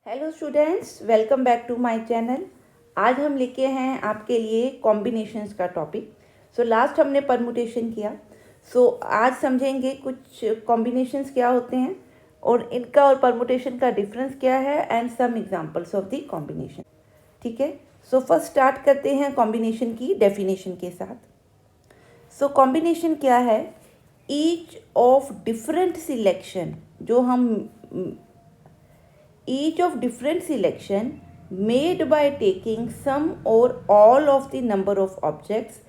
Hello students, welcome back to my channel. आज हम लेके हैं आपके लिए कॉम्बिनेशंस का टॉपिक। लास्ट हमने परमुटेशन किया। आज समझेंगे कुछ कॉम्बिनेशंस क्या होते हैं और इनका और परमुटेशन का डिफरेंस क्या है and some examples of the combination. ठीक है, फर्स्ट स्टार्ट करते हैं कॉम्बिनेशन की डेफिनेशन के साथ। कॉम्बिनेशन क्या है? ईच ऑफ डिफरेंट सिलेक्शन, जो हम each of different selection made by taking some or all of the number of objects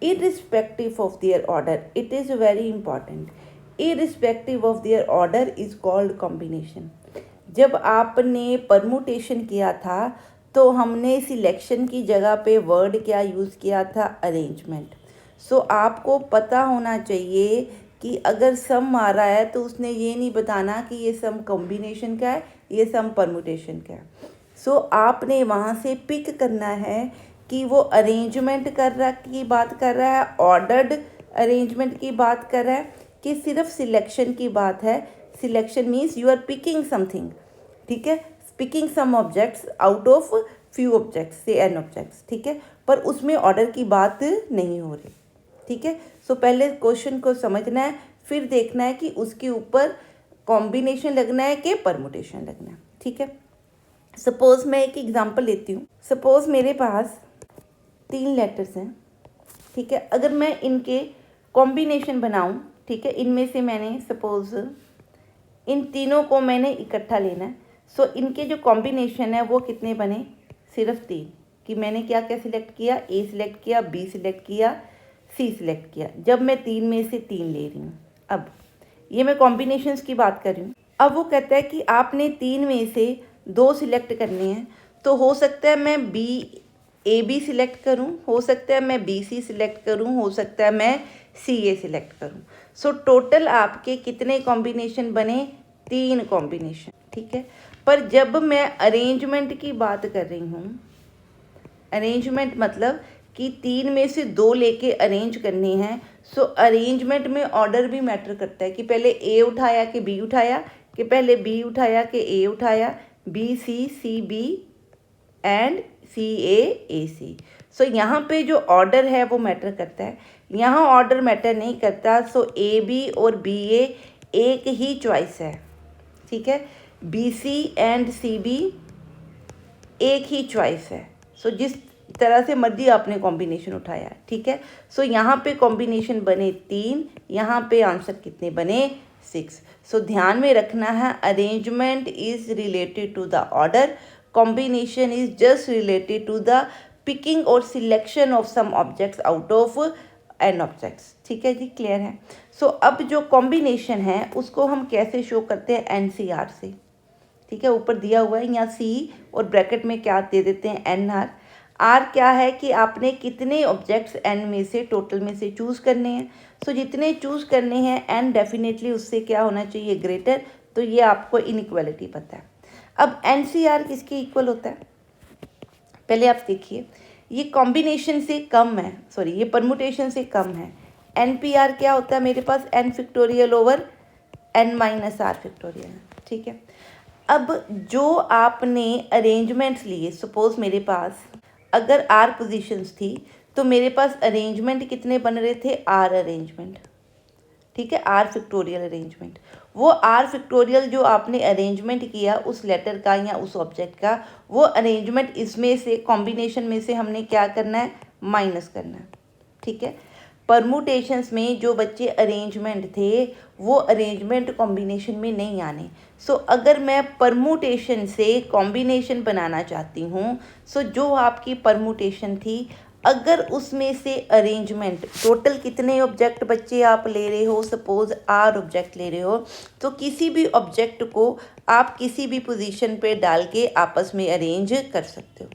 irrespective of their order. It is very important. Irrespective of their order is called combination. जब आपने permutation किया था तो हमने selection की जगह पे word क्या यूज़ किया था? अरेंजमेंट। आपको पता होना चाहिए कि अगर सम आ रहा है तो उसने ये नहीं बताना कि ये सम कॉम्बिनेशन का है, ये सम परमुटेशन का है। आपने वहाँ से पिक करना है कि वो अरेंजमेंट की बात कर रहा है, ऑर्डर्ड अरेंजमेंट की बात कर रहा है, कि सिर्फ सिलेक्शन की बात है। Selection means you are picking something, ठीक है, picking some objects out of few objects, से एन ऑब्जेक्ट्स, ठीक है, पर उसमें ऑर्डर की बात नहीं हो रही। ठीक है, पहले क्वेश्चन को समझना है, फिर देखना है कि उसके ऊपर कॉम्बिनेशन लगना है कि परमुटेशन लगना है। ठीक है, सपोज मैं एक एग्जांपल लेती हूँ। सपोज मेरे पास 3 लेटर्स हैं, ठीक है, अगर मैं इनके कॉम्बिनेशन बनाऊँ, ठीक है, इनमें से मैंने सपोज इन तीनों को मैंने इकट्ठा लेना है। इनके जो कॉम्बिनेशन है वो कितने बने? सिर्फ 3। कि मैंने क्या क्या सिलेक्ट किया? ए सिलेक्ट किया, बी सिलेक्ट किया, सी सिलेक्ट किया। जब मैं 3 में से 3 ले रही हूँ, अब ये मैं कॉम्बिनेशंस की बात कर रही हूँ। अब वो कहता है कि आपने 3 में से 2 सिलेक्ट करने हैं, तो हो सकता है मैं ए बी सिलेक्ट करूँ, हो सकता है मैं बी सी सिलेक्ट करूँ, हो सकता है मैं सी ए सिलेक्ट करूँ। टोटल आपके कितने कॉम्बिनेशन बने? 3 कॉम्बिनेशन। ठीक है, पर जब मैं अरेंजमेंट की बात कर रही हूँ, अरेंजमेंट मतलब कि 3 में से 2 लेके अरेंज करने हैं। अरेंजमेंट में ऑर्डर भी मैटर करता है कि पहले ए उठाया कि बी उठाया, कि पहले बी उठाया कि ए उठाया, बी सी बी एंड सी ए सी। यहाँ पे जो ऑर्डर है वो मैटर करता है, यहाँ ऑर्डर मैटर नहीं करता। ए बी और बी ए एक ही चॉइस है, ठीक है, B C and C B एक ही चॉइस है। जिस तरह से मर्जी आपने कॉम्बिनेशन उठाया, ठीक है। यहाँ पे कॉम्बिनेशन बने 3, यहाँ पे आंसर कितने बने? 6। ध्यान में रखना है, arrangement is related to the order, combination is just related to the picking और selection of some objects out of N objects. ठीक है जी, क्लियर है। अब जो कॉम्बिनेशन है उसको हम कैसे शो करते हैं? NCR से। ठीक है, ऊपर दिया हुआ है, यहाँ सी और ब्रैकेट में क्या दे देते हैं? NR। आर क्या है कि आपने कितने ऑब्जेक्ट्स एन में से, टोटल में से चूज़ करने हैं। जितने चूज़ करने हैं एन डेफिनेटली उससे क्या होना चाहिए? ग्रेटर। तो ये आपको इनइक्वालिटी पता है। अब NCR किसके इक्वल होता है? पहले आप देखिए, ये कॉम्बिनेशन से कम है, सॉरी ये परमुटेशन से कम है। NPR क्या होता है मेरे पास? n factorial over n minus are factorial. ठीक है, अब जो आपने अरेंजमेंट्स लिए, सपोज मेरे पास अगर R पोजीशंस थी तो मेरे पास अरेंजमेंट कितने बन रहे थे? R अरेंजमेंट, ठीक है, R फैक्टोरियल अरेंजमेंट। वो R फैक्टोरियल जो आपने अरेंजमेंट किया उस लेटर का या उस ऑब्जेक्ट का, वो अरेंजमेंट इसमें से, कॉम्बिनेशन में से हमने क्या करना है? माइनस करना है। ठीक है, परमुटेशंस में जो बच्चे अरेंजमेंट थे वो अरेंजमेंट कॉम्बिनेशन में नहीं आने। अगर मैं परमुटेशन से कॉम्बिनेशन बनाना चाहती हूँ, जो आपकी परमुटेशन थी, अगर उसमें से अरेंजमेंट, टोटल कितने ऑब्जेक्ट बच्चे आप ले रहे हो? सपोज R ऑब्जेक्ट ले रहे हो, तो किसी भी ऑब्जेक्ट को आप किसी भी पोजीशन पे डाल के आपस में अरेंज कर सकते हो।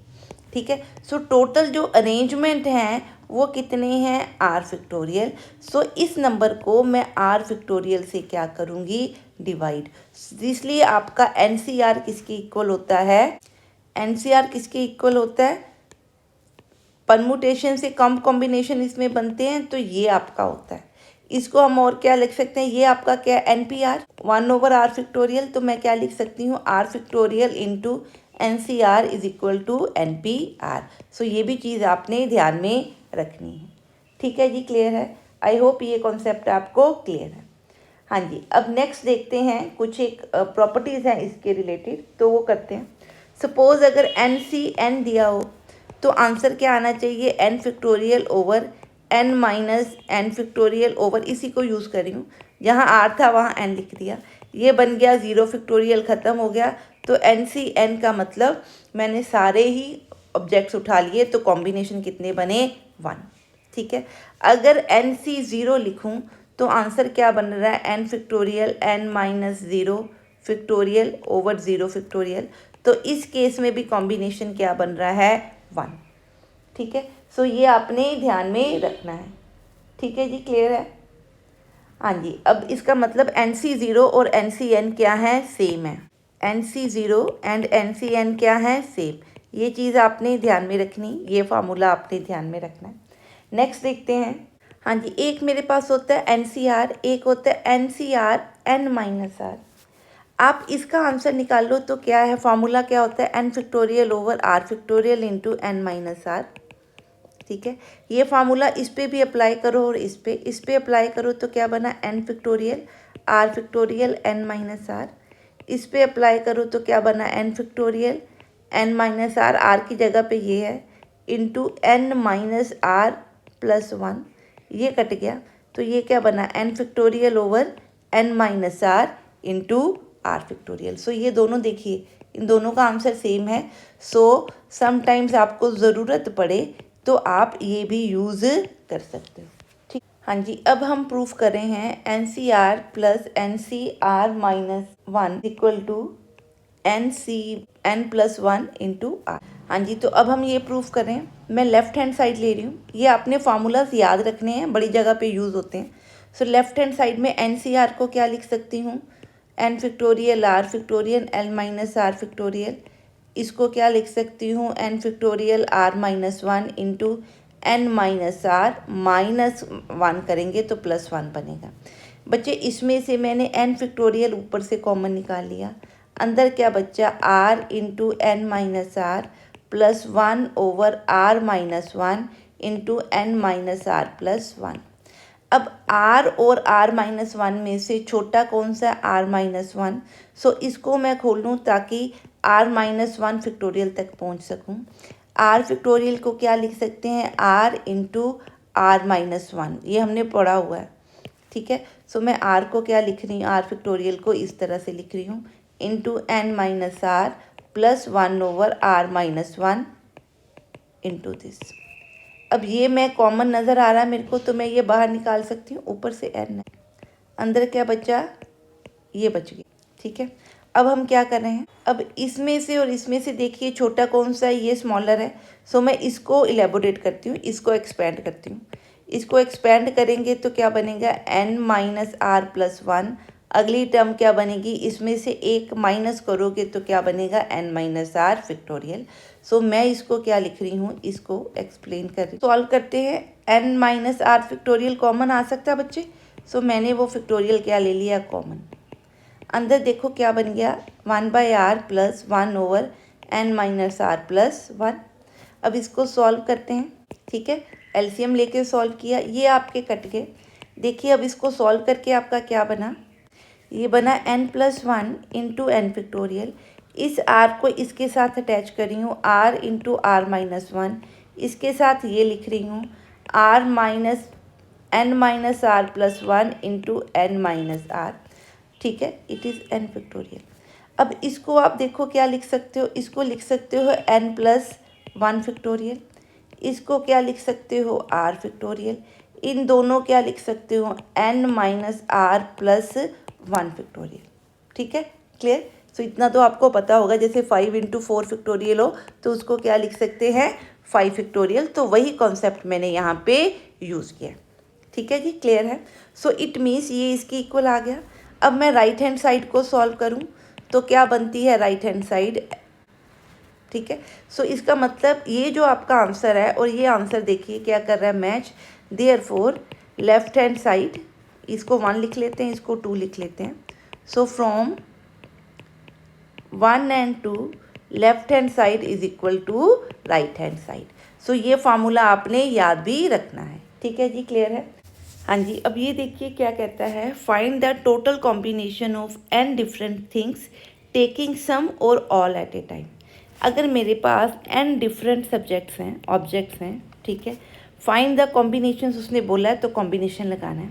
ठीक है, टोटल जो अरेंजमेंट हैं वो कितने हैं? R factorial. इस नंबर को मैं R फैक्टोरियल से क्या करूँगी? डिवाइड। इसलिए आपका NCR किसके इक्वल होता है? NCR किसके इक्वल होता है? परमुटेशन से कम कॉम्बिनेशन इसमें बनते हैं तो ये आपका होता है। इसको हम और क्या लिख सकते हैं, ये आपका क्या है NPR 1/r फैक्टोरियल, तो मैं क्या लिख सकती हूँ r factorial into NCR is equal to NPR। So ये भी चीज़ आपने ध्यान में रखनी है। ठीक है जी, क्लियर है। आई होप ये कॉन्सेप्ट आपको क्लियर है। हाँ जी, अब नेक्स्ट देखते हैं कुछ एक प्रॉपर्टीज़ हैं इसके रिलेटेड, तो वो करते हैं। सपोज अगर NCN दिया हो तो आंसर क्या आना चाहिए, n factorial over n minus n factorial over, इसी को यूज़ कर रही हूँ, जहाँ r था वहाँ n लिख दिया, ये बन गया 0 फैक्टोरियल, ख़त्म हो गया। तो NCN का मतलब मैंने सारे ही ऑब्जेक्ट्स उठा लिए, तो कॉम्बिनेशन कितने बने, 1। ठीक है, अगर NC0 लिखूँ तो आंसर क्या बन रहा है, n factorial n minus 0 factorial over 0 factorial, तो इस केस में भी कॉम्बिनेशन क्या बन रहा है, 1। ठीक है, सो ये आपने ध्यान में रखना है। ठीक है जी, क्लियर है। हाँ जी, अब इसका मतलब NC0 और NCN क्या है, सेम है। NC0 एंड NCN क्या है, सेम। ये चीज़ आपने ध्यान में रखनी, ये फार्मूला आपने ध्यान में रखना है। नेक्स्ट देखते हैं। हाँ जी, एक मेरे पास होता है NCR, एक होता है NCR n माइनस आर। आप इसका आंसर निकाल लो तो क्या है, फार्मूला क्या होता है, n factorial over r factorial into n minus r. ठीक है, ये फार्मूला इस पे भी अप्लाई करो और इस पे अप्लाई करो तो क्या बना, n factorial r factorial n minus R. इस पे अप्लाई करो तो क्या बना, n factorial n minus R, r की जगह पे ये है, into n minus are plus 1, ये कट गया, तो ये क्या बना, n factorial over n minus R into R factorial. So ये दोनों देखिए, इन दोनों का आंसर सेम है। सो समटाइम्स आपको ज़रूरत पड़े तो आप ये भी यूज़ कर सकते हो। ठीक, हाँ जी, अब हम प्रूफ कर रहे हैं NCR plus NCR minus 1 equal to NCN plus 1 into r. हाँ जी, तो अब हम ये प्रूफ कर रहे हैं। मैं लेफ्ट हैंड साइड ले रही हूँ, ये आपने फार्मूलाज याद रखने हैं, बड़ी जगह पे यूज़ होते हैं। सो लेफ्ट हैंड साइड में NCR को क्या लिख सकती हूँ, n factorial r factorial n minus are factorial. इसको क्या लिख सकती हूँ, n factorial r minus 1 into n minus r minus 1 करेंगे तो प्लस 1 बनेगा। बच्चे इसमें से मैंने n फैक्टोरियल ऊपर से कॉमन निकाल लिया, अंदर क्या बच्चा, r into n minus are plus 1 over r minus 1 into n minus are plus 1। अब r और r माइनस 1 में से छोटा कौन सा है, r माइनस 1। सो इसको मैं खोल लूँ ताकि r माइनस 1 फैक्टोरियल तक पहुँच सकूँ। r फैक्टोरियल को क्या लिख सकते हैं, r इंटू आर माइनस 1, ये हमने पढ़ा हुआ है। ठीक है, सो मैं r को क्या लिख रही हूँ, r फैक्टोरियल को इस तरह से लिख रही हूँ, into n minus are plus 1 over r minus 1 into this. अब ये मैं कॉमन नज़र आ रहा है मेरे को, तो मैं ये बाहर निकाल सकती हूँ, ऊपर से n है, अंदर क्या बचा, ये बच गया। ठीक है, अब हम क्या कर रहे हैं, अब इसमें से और इसमें से देखिए छोटा कौन सा है, ये स्मॉलर है। सो मैं इसको इलेबोरेट करती हूँ, इसको एक्सपेंड करती हूँ। इसको एक्सपेंड करेंगे तो क्या बनेगा, n माइनस आर प्लस 1। अगली टर्म क्या बनेगी, इसमें से एक माइनस करोगे तो क्या बनेगा, n minus are factorial. So मैं इसको क्या लिख रही हूँ, इसको एक्सप्लेन कर रही हूँ। सॉल्व करते हैं, n minus are factorial common आ सकता है बच्चे। सो मैंने वो फैक्टोरियल क्या ले लिया, कॉमन। अंदर देखो क्या बन गया, 1/r plus 1 over n minus are plus 1। अब इसको सॉल्व करते हैं। ठीक है, एलसीएम लेके सॉल्व किया, ये आपके कट गए। देखिए अब इसको सॉल्व करके आपका क्या बना, ये बना n plus 1 into n factorial. इस r को इसके साथ अटैच कर रही हूँ, r इंटू आर माइनस 1। इसके साथ ये लिख रही हूँ, r minus n minus are plus 1 into n minus r. ठीक है, इट इज़ n फैक्टोरियल। अब इसको आप देखो क्या लिख सकते हो, इसको लिख सकते हो n प्लस 1 फैक्टोरियल। इसको क्या लिख सकते हो, r फैक्टोरियल। इन दोनों क्या लिख सकते हो, n minus are plus 1 factorial. ठीक है, क्लियर। सो इतना तो आपको पता होगा, जैसे 5 इंटू 4 फैक्टोरियल हो तो उसको क्या लिख सकते हैं, 5 फैक्टोरियल। तो वही कॉन्सेप्ट मैंने यहाँ पे यूज़ किया। ठीक है जी, क्लियर है। सो इट मीन्स ये इसकी इक्वल आ गया। अब मैं राइट हैंड साइड को सॉल्व करूँ तो क्या बनती है, राइट हैंड साइड। ठीक है, सो इसका मतलब ये जो आपका आंसर है और ये आंसर देखिए क्या कर रहा है, match. Therefore left hand side इसको 1 लिख लेते हैं, इसको 2 लिख लेते हैं। So from 1 and 2 left hand side is equal to right hand side. So ये फार्मूला आपने याद भी रखना है। ठीक है जी, क्लियर है। हाँ जी, अब ये देखिए क्या कहता है, find the total combination of n different things taking some or all at a time. अगर मेरे पास n डिफरेंट सब्जेक्ट्स हैं, ऑब्जेक्ट्स हैं, ठीक है, फाइंड द कॉम्बिनेशंस उसने बोला है तो कॉम्बिनेशन लगाना है।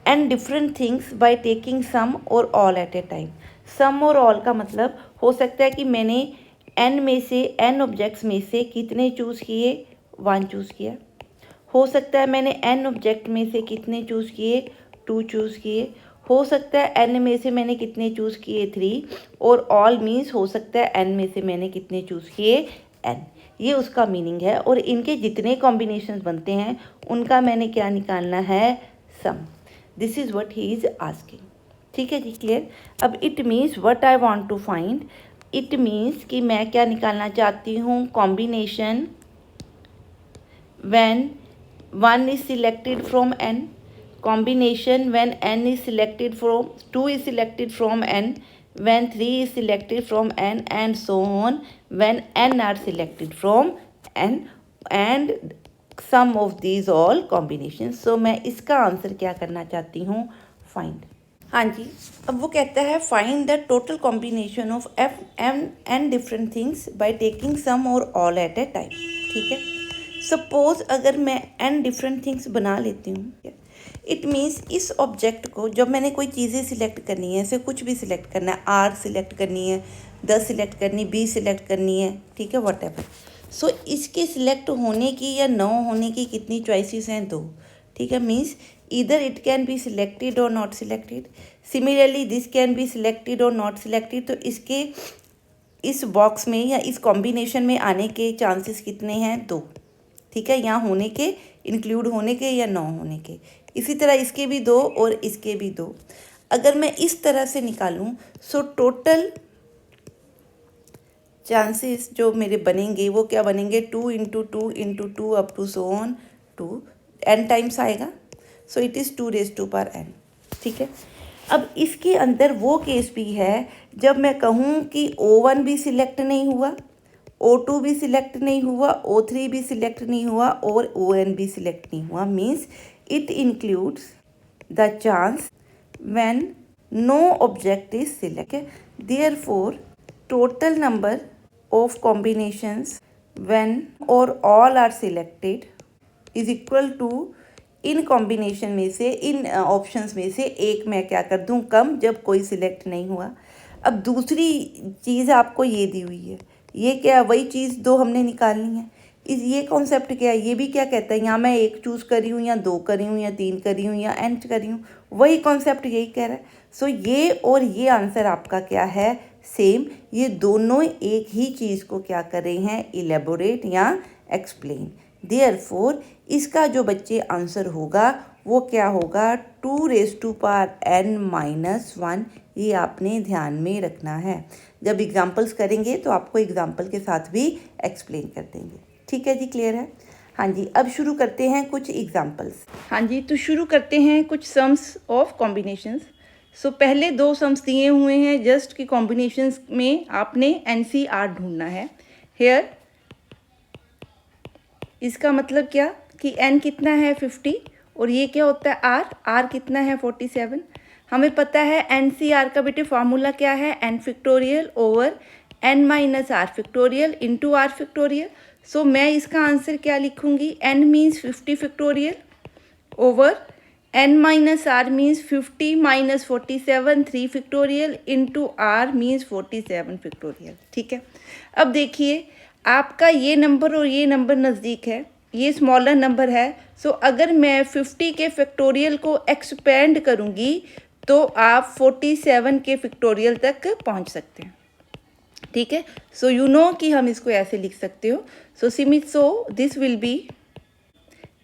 n different things by taking some or all at a time. Some or all का मतलब हो सकता है कि मैंने n में से n ऑब्जेक्ट्स में से कितने चूज़ किए, 1 चूज़ किया। हो सकता है मैंने n ऑब्जेक्ट में से कितने चूज़ किए, 2 चूज़ किए। हो सकता है n में से मैंने कितने चूज़ किए, 3। और ऑल मीन्स हो सकता है n में से मैंने कितने चूज़ किए, n। ये उसका मीनिंग है। और इनके जितने कॉम्बिनेशंस बनते हैं उनका मैंने क्या निकालना है, sum. This is what he is asking. ठीक है जी, क्लियर। अब it means what I want to find, it means कि मैं क्या निकालना चाहती हूँ, combination when 1 is selected from n, combination when n is selected from 2 is selected from n, when 3 is selected from n, and so on when n are selected from n, and sum of these all combinations। so मैं इसका answer क्या करना चाहती हूँ, find. हाँ जी, अब वो कहता है find the total combination of n different things by taking some or all at a time. ठीक है, सपोज अगर मैं n डिफरेंट थिंग्स बना लेती हूँ, इट मीन्स इस ऑब्जेक्ट को जब मैंने कोई चीज़ें सिलेक्ट करनी है, ऐसे कुछ भी सिलेक्ट करना है, r सिलेक्ट करनी है, 10 सिलेक्ट करनी, b सिलेक्ट करनी है, ठीक है, वट एवर। सो इसके सिलेक्ट होने की या न होने की कितनी चॉइसेस हैं, 2। ठीक है, means either it can be selected और not selected. Similarly this can be selected और नॉट सिलेक्टेड। तो इसके इस बॉक्स में या इस कॉम्बिनेशन में आने के चांसेस कितने हैं, 2। ठीक है, यहाँ होने के, इंक्लूड होने के या ना होने के। इसी तरह इसके भी 2 और इसके भी 2। अगर मैं इस तरह से निकालूं, सो टोटल चांसेस जो मेरे बनेंगे वो क्या बनेंगे, 2 into 2 into 2 up to so on 2, n times आएगा। So it is 2⁻n। ठीक है, अब इसके अंदर वो केस भी है जब मैं कहूँ कि O1 भी सिलेक्ट नहीं हुआ, O2 भी सिलेक्ट नहीं हुआ, O3 भी सिलेक्ट नहीं हुआ और ON भी सिलेक्ट नहीं हुआ। Means it includes the chance when no object is select. Therefore total number of combinations when और all are selected is equal to, इन कॉम्बिनेशन में से, इन ऑप्शंस में से एक मैं क्या कर दूं, कम, जब कोई सिलेक्ट नहीं हुआ। अब दूसरी चीज़ आपको ये दी हुई है, ये क्या, वही चीज़ 2 हमने निकालनी है। ये कॉन्सेप्ट क्या है, ये भी क्या कहता है, यहाँ मैं 1 चूज़ करी हूँ या 2 करी हूँ या 3 करी हूँ या n करी हूँ, वही कॉन्सेप्ट यही कह रहा है। सो ये और ये आंसर आपका क्या है, सेम। ये दोनों एक ही चीज़ को क्या कर रहे हैं, इलेबोरेट या एक्सप्लेन। देयरफॉर इसका जो बच्चे आंसर होगा वो क्या होगा, 2⁻n-1। ये आपने ध्यान में रखना है। जब एग्जाम्पल्स करेंगे तो आपको एग्जाम्पल के साथ भी एक्सप्लेन कर देंगे। ठीक है जी, क्लियर है। हाँ जी, अब शुरू करते हैं कुछ एग्जाम्पल्स। हाँ जी, तो शुरू करते हैं कुछ सम्स ऑफ कॉम्बिनेशंस। सो पहले 2 सम्स दिए हुए हैं जस्ट कि कॉम्बिनेशंस में आपने NCR ढूंढना है। हेयर इसका मतलब क्या कि n कितना है, 50, और ये क्या होता है, r कितना है, 47। हमें पता है NCR का बेटे फार्मूला क्या है, n factorial over n minus r factorial into r factorial. So मैं इसका आंसर क्या लिखूंगी, n means 50 factorial over n minus r means 50 minus 47 3 factorial into r means 47 factorial. ठीक है, अब देखिए आपका ये नंबर और ये नंबर नज़दीक है, ये स्मॉलर नंबर है। सो अगर मैं 50 के फैक्टोरियल को एक्सपेंड करूँगी तो आप 47 के फैक्टोरियल तक पहुँच सकते हैं। ठीक है, सो यू नो कि हम इसको ऐसे लिख सकते हो। So this will be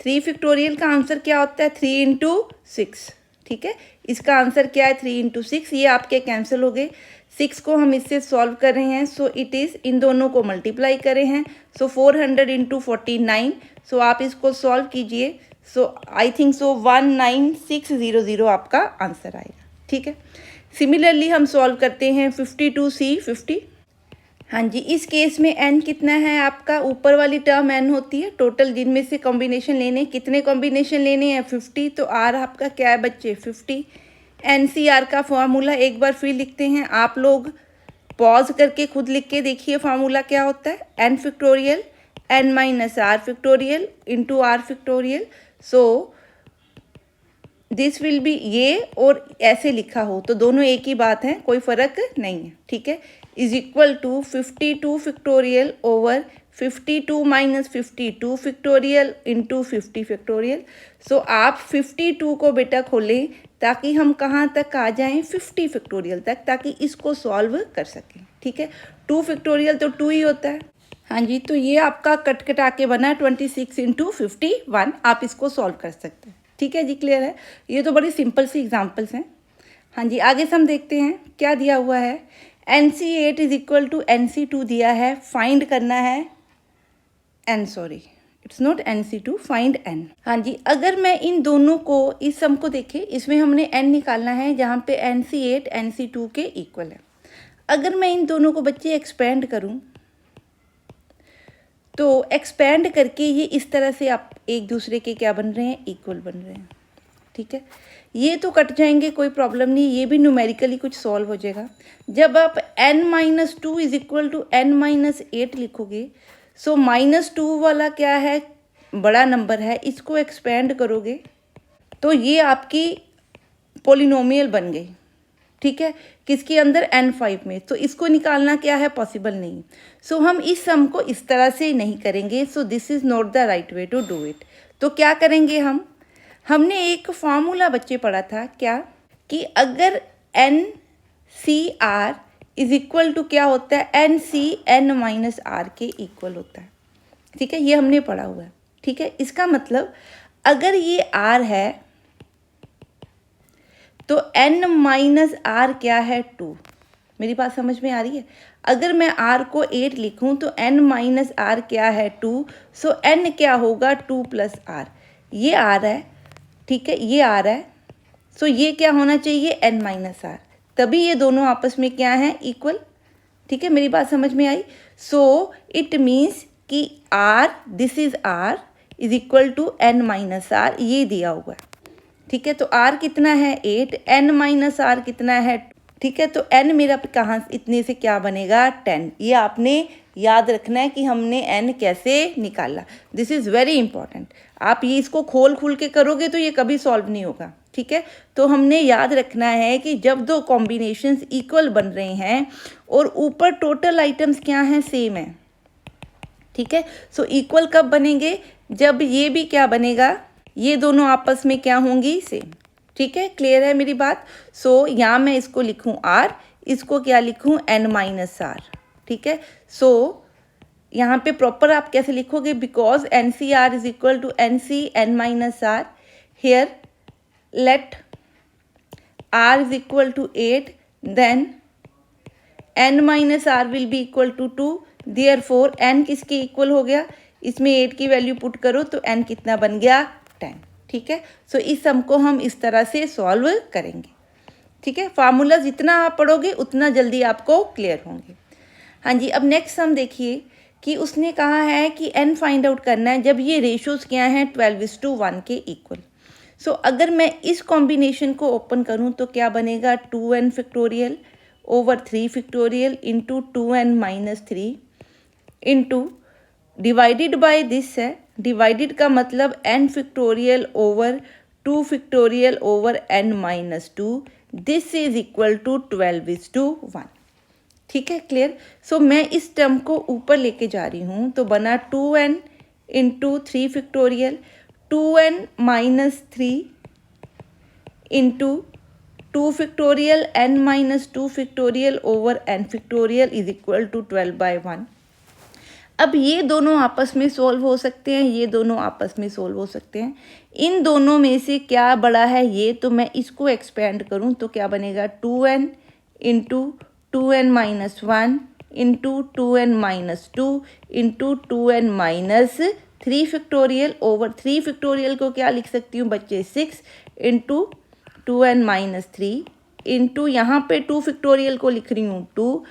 3 factorial का आंसर क्या होता है, 3 इंटू 6। ठीक है, इसका आंसर क्या है, 3 इंटू 6। ये आपके कैंसिल हो गए। 6 को हम इससे सॉल्व कर रहे हैं, सो इट इज़, इन दोनों को मल्टीप्लाई करे हैं, सो 400 इंटू 49। सो आप इसको सॉल्व कीजिए, सो आई थिंक सो 19600 आपका आंसर आएगा। ठीक है, सिमिलरली हम सॉल्व करते हैं 52C50। हाँ जी, इस केस में n कितना है आपका, ऊपर वाली टर्म n होती है, टोटल जिनमें से कॉम्बिनेशन लेने, कितने कॉम्बिनेशन लेने हैं 50, तो r आपका क्या है बच्चे 50। NCR का फार्मूला एक बार फिर लिखते हैं, आप लोग पॉज करके खुद लिख के देखिए फार्मूला क्या होता है, n factorial n minus r factorial into r factorial. So this will be, ये और ऐसे लिखा हो तो दोनों एक ही बात है, कोई फ़र्क नहीं है। ठीक है, is equal to 52 factorial over 52 minus 52 factorial into 50 factorial. So आप 52 को बेटा खोलें ताकि हम कहाँ तक आ जाएं, 50 फैक्टोरियल तक, ताकि इसको सॉल्व कर सकें। ठीक है, 2 फैक्टोरियल तो 2 ही होता है। हाँ जी, तो ये आपका कट कटा के बना 26 इंटू 51, आप इसको सॉल्व कर सकते हैं। ठीक है जी, क्लियर है। ये तो बड़ी सिंपल सी एग्जांपल्स हैं। हाँ जी, आगे से हम देखते हैं क्या दिया हुआ है। NC8 is equal to NC2 दिया है, फाइंड करना है it's not NC2, find n। हाँ जी, अगर मैं इन दोनों को, इस सम को देखें, इसमें हमने n निकालना है जहाँ पे NC8 NC2 के इक्वल है। अगर मैं इन दोनों को बच्चे एक्सपेंड करूँ तो एक्सपेंड करके ये इस तरह से आप एक दूसरे के क्या बन रहे हैं, इक्वल बन रहे हैं। ठीक है, ये तो कट जाएंगे, कोई प्रॉब्लम नहीं, ये भी न्यूमेरिकली कुछ सॉल्व हो जाएगा। जब आप n-2 is equal to n-8 लिखोगे, सो -2 वाला क्या है, बड़ा नंबर है, इसको एक्सपेंड करोगे तो ये आपकी पोलिनोमियल बन गई। ठीक है, किसके अंदर, n5 में, तो इसको निकालना क्या है, पॉसिबल नहीं। सो हम इस सम को इस तरह से नहीं करेंगे, so this is not the right way to do it. तो क्या करेंगे हमने एक फार्मूला बच्चे पढ़ा था क्या, कि अगर NCR इज इक्वल टू क्या होता है, NC n-r के इक्वल होता है। ठीक है, ये हमने पढ़ा हुआ है। ठीक है, इसका मतलब अगर ये r है तो n-r क्या है, 2। मेरी बात समझ में आ रही है। अगर मैं r को 8 लिखूं तो n-r क्या है, 2। सो n क्या होगा, 2 + r, ये r है। ठीक है, ये r है। सो ये क्या होना चाहिए, n-r, तभी ये दोनों आपस में क्या हैं, इक्वल। ठीक है, मेरी बात समझ में आई। सो इट मीन्स कि r, this is r is equal to n-r, ये दिया हुआ है। ठीक है, तो r कितना है, 8, n-r कितना है। ठीक है, तो n मेरा कहाँ, इतने से क्या बनेगा, 10। ये आपने याद रखना है कि हमने n कैसे निकाला, दिस इज़ वेरी इंपॉर्टेंट। आप ये इसको खोल के करोगे तो ये कभी सॉल्व नहीं होगा। ठीक है, तो हमने याद रखना है कि जब दो कॉम्बिनेशंस इक्वल बन रहे हैं और ऊपर टोटल आइटम्स क्या हैं, सेम है। ठीक है, सो इक्वल कब बनेंगे, जब ये भी क्या बनेगा, ये दोनों आपस में क्या होंगी, सेम। ठीक है, क्लियर है मेरी बात। सो यहाँ मैं इसको लिखूँ r, इसको क्या लिखूँ, n-r। ठीक है, सो यहाँ पे प्रॉपर आप कैसे लिखोगे, because NCR is equal to NC n-r, here let r is equal to 8, then n-r will be equal to 2, therefore n किसके इक्वल हो गया, इसमें 8 की वैल्यू पुट करो तो n कितना बन गया, 10। ठीक है, सो इस सम को हम इस तरह से सॉल्व करेंगे। ठीक है, फार्मूला जितना आप पढ़ोगे उतना जल्दी आपको क्लियर होंगे। हाँ जी, अब नेक्स्ट सम देखिए कि उसने कहा है कि n फाइंड आउट करना है जब ये रेशोज़ क्या हैं, 12:1 के इक्वल। सो अगर मैं इस कॉम्बिनेशन को ओपन करूँ तो क्या बनेगा, 2n factorial over 3 factorial into 2n-3 into divided by this है, डिवाइडेड का मतलब n factorial over 2 factorial over n-2, this is equal to 12:1। ठीक है, क्लियर। सो मैं इस टर्म को ऊपर लेके जा रही हूँ तो बना 2n into 3 factorial 2n-3 into 2 factorial n-2 factorial over n factorial is equal to 12/1। अब ये दोनों आपस में सोल्व हो सकते हैं, ये दोनों आपस में सोल्व हो सकते हैं। इन दोनों में से क्या बड़ा है ये, तो मैं इसको एक्सपेंड करूं तो क्या बनेगा, 2n into 2n-1 into 2n-2 into 2n-3 3 factorial over 3 factorial को क्या लिख सकती हूँ बच्चे 6 इंटू 2n-3 इंटू यहाँ पे 2 फैक्टोरियल को लिख रही हूँ 2,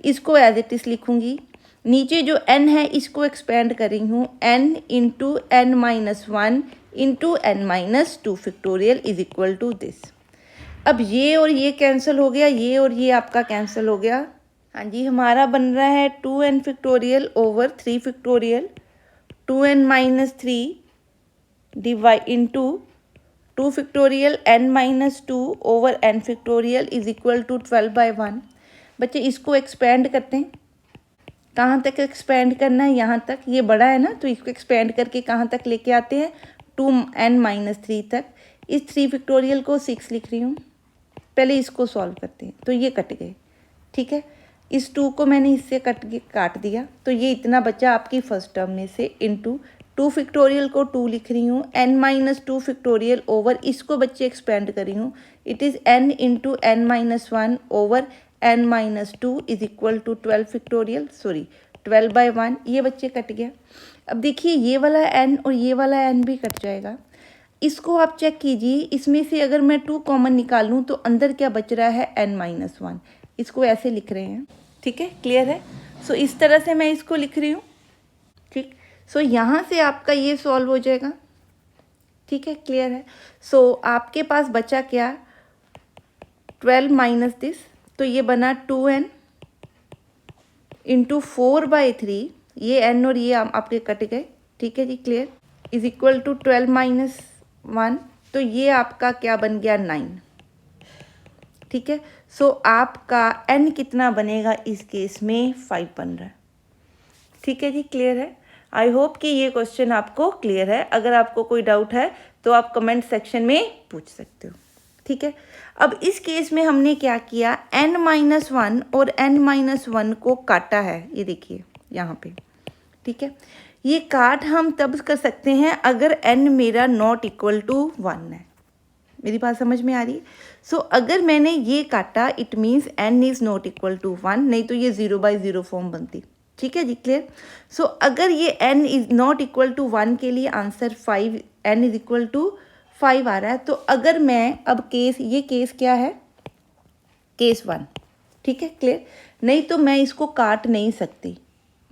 इसको एज इट इज़ लिखूँगी। नीचे जो n है इसको एक्सपेंड कर रही हूँ n into n-1 into n-2 factorial is equal to this. अब ये और ये कैंसिल हो गया, ये और ये आपका कैंसिल हो गया। हाँ जी, हमारा बन रहा है 2n factorial over 3 factorial 2n-3 divide into 2 factorial n-2 over n factorial is equal to 12/1। बच्चे इसको एक्सपेंड करते हैं, कहाँ तक एक्सपेंड करना है, यहाँ तक, ये बड़ा है ना तो इसको एक्सपेंड करके कहाँ तक लेके आते हैं 2n-3 तक। इस 3 फैक्टोरियल को 6 लिख रही हूँ। पहले इसको सॉल्व करते हैं, तो ये कट गए, ठीक है। इस 2 को मैंने इससे काट दिया, तो ये इतना बचा आपकी फर्स्ट टर्म में से इंटू 2 फैक्टोरियल को 2 लिख रही हूँ n-2 फैक्टोरियल ओवर इसको बच्चे एक्सपेंड कर रही हूँ, it is n into n-1 over n-2 is equal to 12/1। ये बच्चे कट गया। अब देखिए ये वाला n और ये वाला n भी कट जाएगा। इसको आप चेक कीजिए, इसमें से अगर मैं 2 कॉमन निकालूं तो अंदर क्या बच रहा है n-1। इसको ऐसे लिख रहे हैं, ठीक है, क्लियर है। सो इस तरह से मैं इसको लिख रही हूँ, ठीक। सो यहाँ से आपका ये सॉल्व हो जाएगा, ठीक है, क्लियर है। सो आपके पास बचा क्या 12 माइनस दिस, तो ये बना 2n इंटू 4/3, ये n और ये आपके कट गए, ठीक है जी, क्लियर, इज इक्वल टू 12-1, तो ये आपका क्या बन गया 9, ठीक है। सो आपका n कितना बनेगा इस केस में 5 बन रहा है, ठीक है जी, क्लियर है। आई होप कि ये क्वेश्चन आपको क्लियर है। अगर आपको कोई डाउट है तो आप कमेंट सेक्शन में पूछ सकते हो, ठीक है। अब इस केस में हमने क्या किया, n-1 और n-1 को काटा है, ये देखिए यहाँ पे, ठीक है। ये काट हम तब कर सकते हैं अगर n मेरा नॉट इक्वल टू 1 है। मेरी बात समझ में आ रही है। सो अगर मैंने ये काटा it means n is not equal to 1, नहीं तो ये 0/0 फॉर्म बनती, ठीक है जी, क्लियर। सो अगर ये n is not equal to 1 के लिए answer 5, n is equal to 5 आ रहा है। तो अगर मैं अब केस, ये केस क्या है, केस 1, ठीक है, क्लियर। नहीं तो मैं इसको काट नहीं सकती,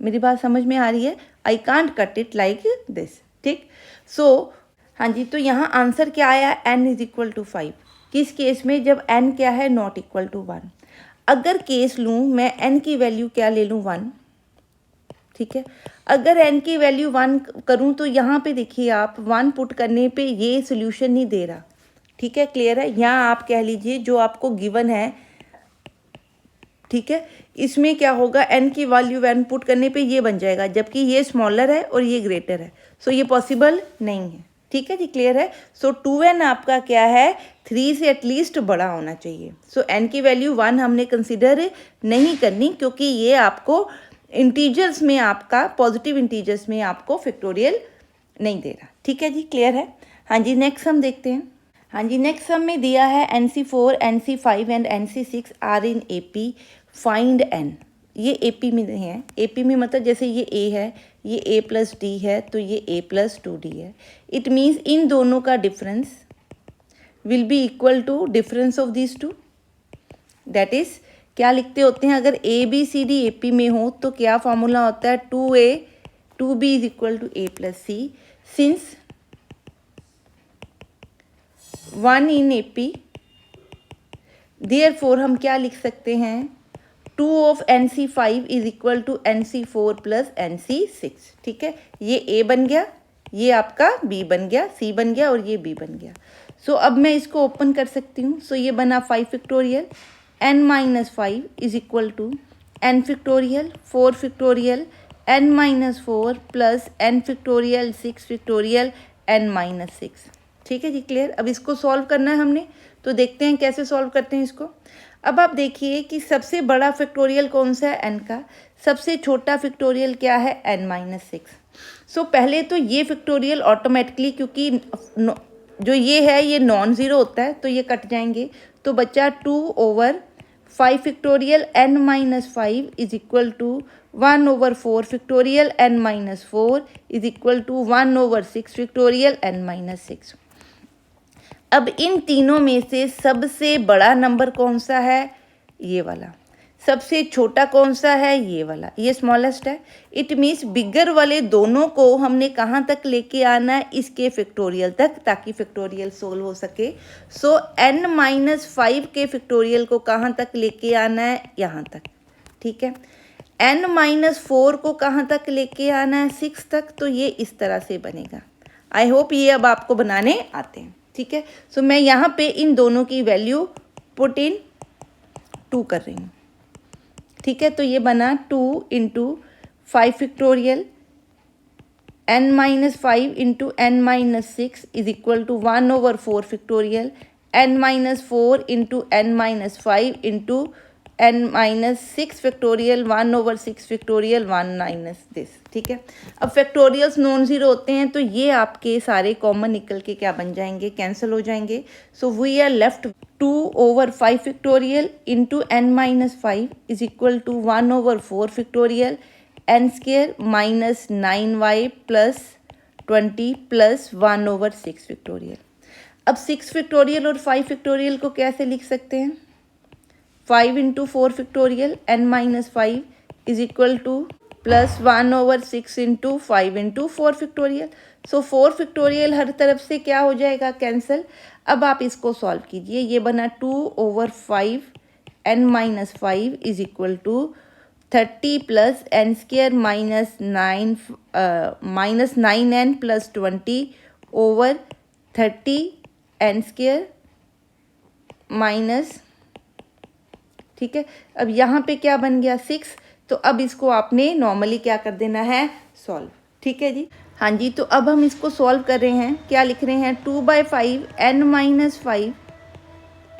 मेरी बात समझ में आ रही है। I can't cut it like this, ठीक। सो हाँ जी, तो यहाँ आंसर क्या आया, n इज इक्वल टू 5। किस केस में, जब n क्या है नॉट इक्वल टू 1। अगर केस लूँ मैं n की वैल्यू क्या ले लूँ 1, ठीक है। अगर n की वैल्यू 1 करूँ तो यहाँ पे देखिए आप 1 पुट करने पे ये सोल्यूशन नहीं दे रहा, ठीक है, क्लियर है। यहाँ आप कह लीजिए जो आपको गिवन है, ठीक है, इसमें क्या होगा, n की वैल्यू 1 पुट करने पे ये बन जाएगा, जबकि ये स्मॉलर है और ये ग्रेटर है। सो ये पॉसिबल नहीं है, ठीक है जी, क्लियर है। सो 2n आपका क्या है, 3 से एटलीस्ट बड़ा होना चाहिए। सो n की वैल्यू 1 हमने कंसिडर नहीं करनी, क्योंकि ये आपको इंटीजर्स में, आपका पॉजिटिव इंटीजर्स में आपको फैक्टोरियल नहीं दे रहा, ठीक है जी, क्लियर है। हाँ जी, नेक्स्ट हम देखते हैं। हाँ जी, नेक्स्ट सम में दिया है NC4, NC5 and NC6 are in AP, find n। ये AP में है, AP में मतलब जैसे ये A है, ये A+D है, तो ये A+2D है। इट मीन्स इन दोनों का difference will be equal to difference of this two. That is क्या लिखते होते हैं, अगर ABCD AP में हो तो क्या फॉर्मूला होता है, 2B is equal to A+C। Since 1 in AP, therefore हम क्या लिख सकते हैं, 2 of NC5 is equal to NC4 plus NC6, ठीक है। ये A बन गया, ये आपका B बन गया, C बन गया और ये B बन गया। सो अब मैं इसको ओपन कर सकती हूँ। सो ये बना 5 factorial n-5 is equal to n factorial 4 factorial n-4 plus n factorial 6 factorial n-6, ठीक है जी, क्लियर। अब इसको सॉल्व करना है हमने, तो देखते हैं कैसे सॉल्व करते हैं इसको। अब आप देखिए कि सबसे बड़ा फैक्टोरियल कौन सा है, n का। सबसे छोटा फैक्टोरियल क्या है, n-6। सो पहले तो ये फैक्टोरियल ऑटोमेटिकली, क्योंकि जो ये है ये नॉन ज़ीरो होता है, तो ये कट जाएंगे, तो बच्चा 2/4 5 factorial n minus 5 is equal to 1/4 factorial n minus 4 is equal to 1/6 factorial n minus 6। अब इन तीनों में से सबसे बड़ा नंबर कौन सा है? ये वाला। सबसे छोटा कौन सा है? ये वाला, ये स्मॉलेस्ट है। इट मीन्स बिगर वाले दोनों को हमने कहाँ तक लेके आना है? इसके फैक्टोरियल तक, ताकि फैक्टोरियल सोल्व हो सके। सो n माइनस 5 के फैक्टोरियल को कहाँ तक लेके आना है? यहाँ तक, ठीक है। n माइनस 4 को कहाँ तक लेके आना है? 6 तक। तो ये इस तरह से बनेगा। आई होप ये अब आपको बनाने आते हैं, ठीक है। सो मैं यहाँ पे इन दोनों की वैल्यू पुट इन 2 कर रही हूँ, ठीक है। तो ये बना 2 into 5 factorial n minus 5 into n minus 6 is equal to 1/4 factorial n minus 4 into n minus 5 into n minus 6 factorial 1/6 factorial 1 minus this, ठीक है। अब फैक्टोरियल्स नॉन ज़ीरो होते हैं तो ये आपके सारे कॉमन निकल के क्या बन जाएंगे? कैंसिल हो जाएंगे। So we are left 2/5 factorial into n minus 5 is equal to 1/4 factorial n square minus 9y plus 20 plus 1/6 factorial. अब 6 फैक्टोरियल और 5 फैक्टोरियल को कैसे लिख सकते हैं? 5 into 4 factorial n minus 5 is equal to plus 1/6 into 5 into 4 factorial. So 4 factorial हर तरफ से क्या हो जाएगा? कैंसिल। अब आप इसको सॉल्व कीजिए। ये बना 2/5 n minus 5 is equal to 30 plus n square minus 9n plus 20 over 30 n square minus, ठीक है। अब यहाँ पे क्या बन गया? 6। तो अब इसको आपने नॉर्मली क्या कर देना है? सॉल्व, ठीक है जी। हाँ जी, तो अब हम इसको सॉल्व कर रहे हैं। क्या लिख रहे हैं? 2/5 n माइनस 5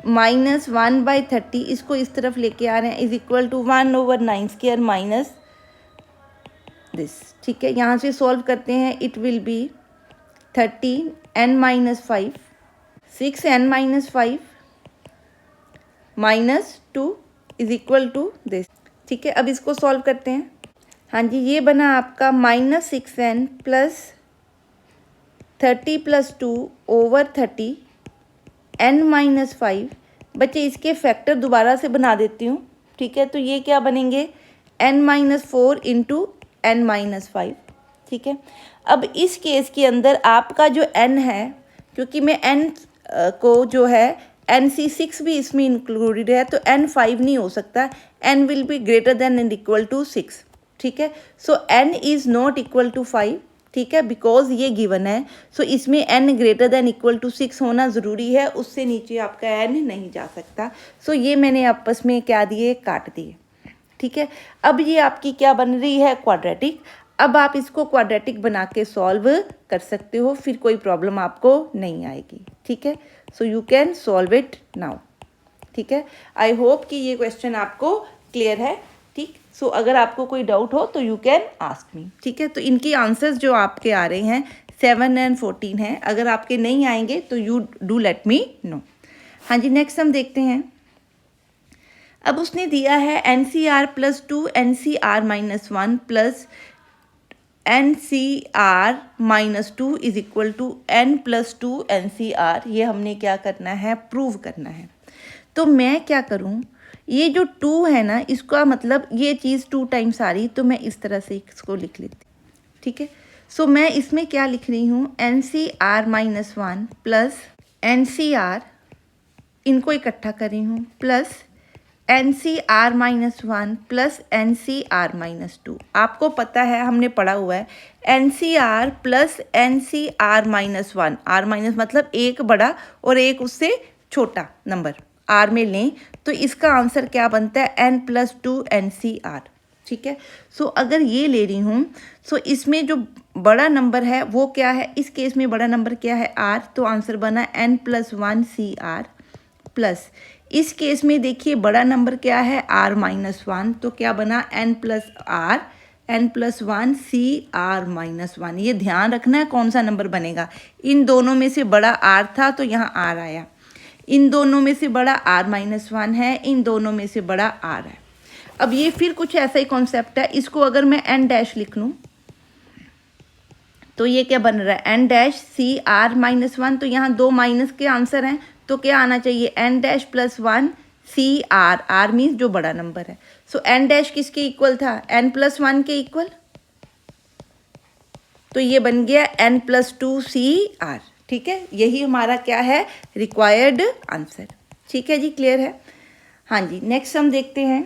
माइनस 1/30, इसको इस तरफ लेके आ रहे हैं, is equal to 1/9 square minus this, ठीक है। यहाँ से सॉल्व करते हैं। It will be 30 n minus 5 6 n minus 5 minus 2 is equal to this, ठीक है। अब इसको सॉल्व करते हैं। हाँ जी, ये बना आपका -6n plus 30 plus 2 over 30 n minus 5। बच्चे इसके फैक्टर दोबारा से बना देती हूँ, ठीक है। तो ये क्या बनेंगे? n minus 4 into n minus 5, ठीक है। अब इस केस के अंदर आपका जो n है, क्योंकि मैं n को जो है NC6 भी इसमें इंक्लूडेड है, तो n5 नहीं हो सकता। n will be greater than and equal to 6, ठीक है। So n is not equal to 5, ठीक है, बिकॉज ये गिवन है। सो इसमें n greater than equal to 6 होना ज़रूरी है, उससे नीचे आपका n नहीं जा सकता। सो ये मैंने आपस में क्या दिए? काट दिए, ठीक है। अब ये आपकी क्या बन रही है? क्वाड्रेटिक। अब आप इसको क्वाड्रेटिक बना के सॉल्व कर सकते हो, फिर कोई प्रॉब्लम आपको नहीं आएगी, ठीक है। So you can solve it now, ठीक है। आई होप कि ये क्वेश्चन आपको क्लियर है, ठीक। सो अगर आपको कोई डाउट हो तो यू कैन आस्क मी, ठीक है। तो इनकी आंसर्स जो आपके आ रहे हैं 7 और 14 हैं। अगर आपके नहीं आएंगे तो you do let me know. हाँ जी, नेक्स्ट हम देखते हैं। अब उसने दिया है NCR plus 2 NCR minus 1 plus NCR minus 2 is equal to n plus 2 NCR। ये हमने क्या करना है? प्रूव करना है। तो मैं क्या करूँ? ये जो 2 है ना, इसका मतलब ये चीज़ 2 टाइम्स आ रही, तो मैं इस तरह से इसको लिख लेती, ठीक है। सो मैं इसमें क्या लिख रही हूँ? NCR माइनस 1 प्लस NCR, इनको इकट्ठा कर रही हूँ, plus NCR minus 1 plus NCR minus 2। आपको पता है, हमने पढ़ा हुआ है, NCR plus NCR minus 1। R minus मतलब एक बड़ा और एक उससे छोटा नंबर R में लें तो इसका आंसर क्या बनता है? n प्लस 2 NCR, ठीक है। सो अगर ये ले रही हूँ, सो इसमें जो बड़ा नंबर है वो क्या है? इस केस में बड़ा नंबर क्या है? R। तो आंसर बना n प्लस 1 CR प्लस इस केस में देखिए बड़ा नंबर क्या है? R minus 1। तो क्या बना? n plus R n plus 1 CR minus 1। ये ध्यान रखना है कौन सा नंबर बनेगा। इन दोनों में से बड़ा R था तो यहाँ R आया। इन दोनों में से बड़ा r-1 है, इन दोनों में से बड़ा r है। अब ये फिर कुछ ऐसा ही कॉन्सेप्ट है, इसको अगर मैं n डैश लिख लूँ तो ये क्या बन रहा है, n डैश सी r-1, तो यहाँ दो माइनस के आंसर हैं, तो क्या आना चाहिए, n डैश प्लस 1 सी r मीन्स जो बड़ा नंबर है। सो n डैश किसके इक्वल था, n प्लस 1 के इक्वल, तो ये बन गया n प्लस 2 सी r। ठीक है, यही हमारा क्या है, रिक्वायर्ड आंसर। ठीक है जी, क्लियर है। हाँ जी, नेक्स्ट हम देखते हैं।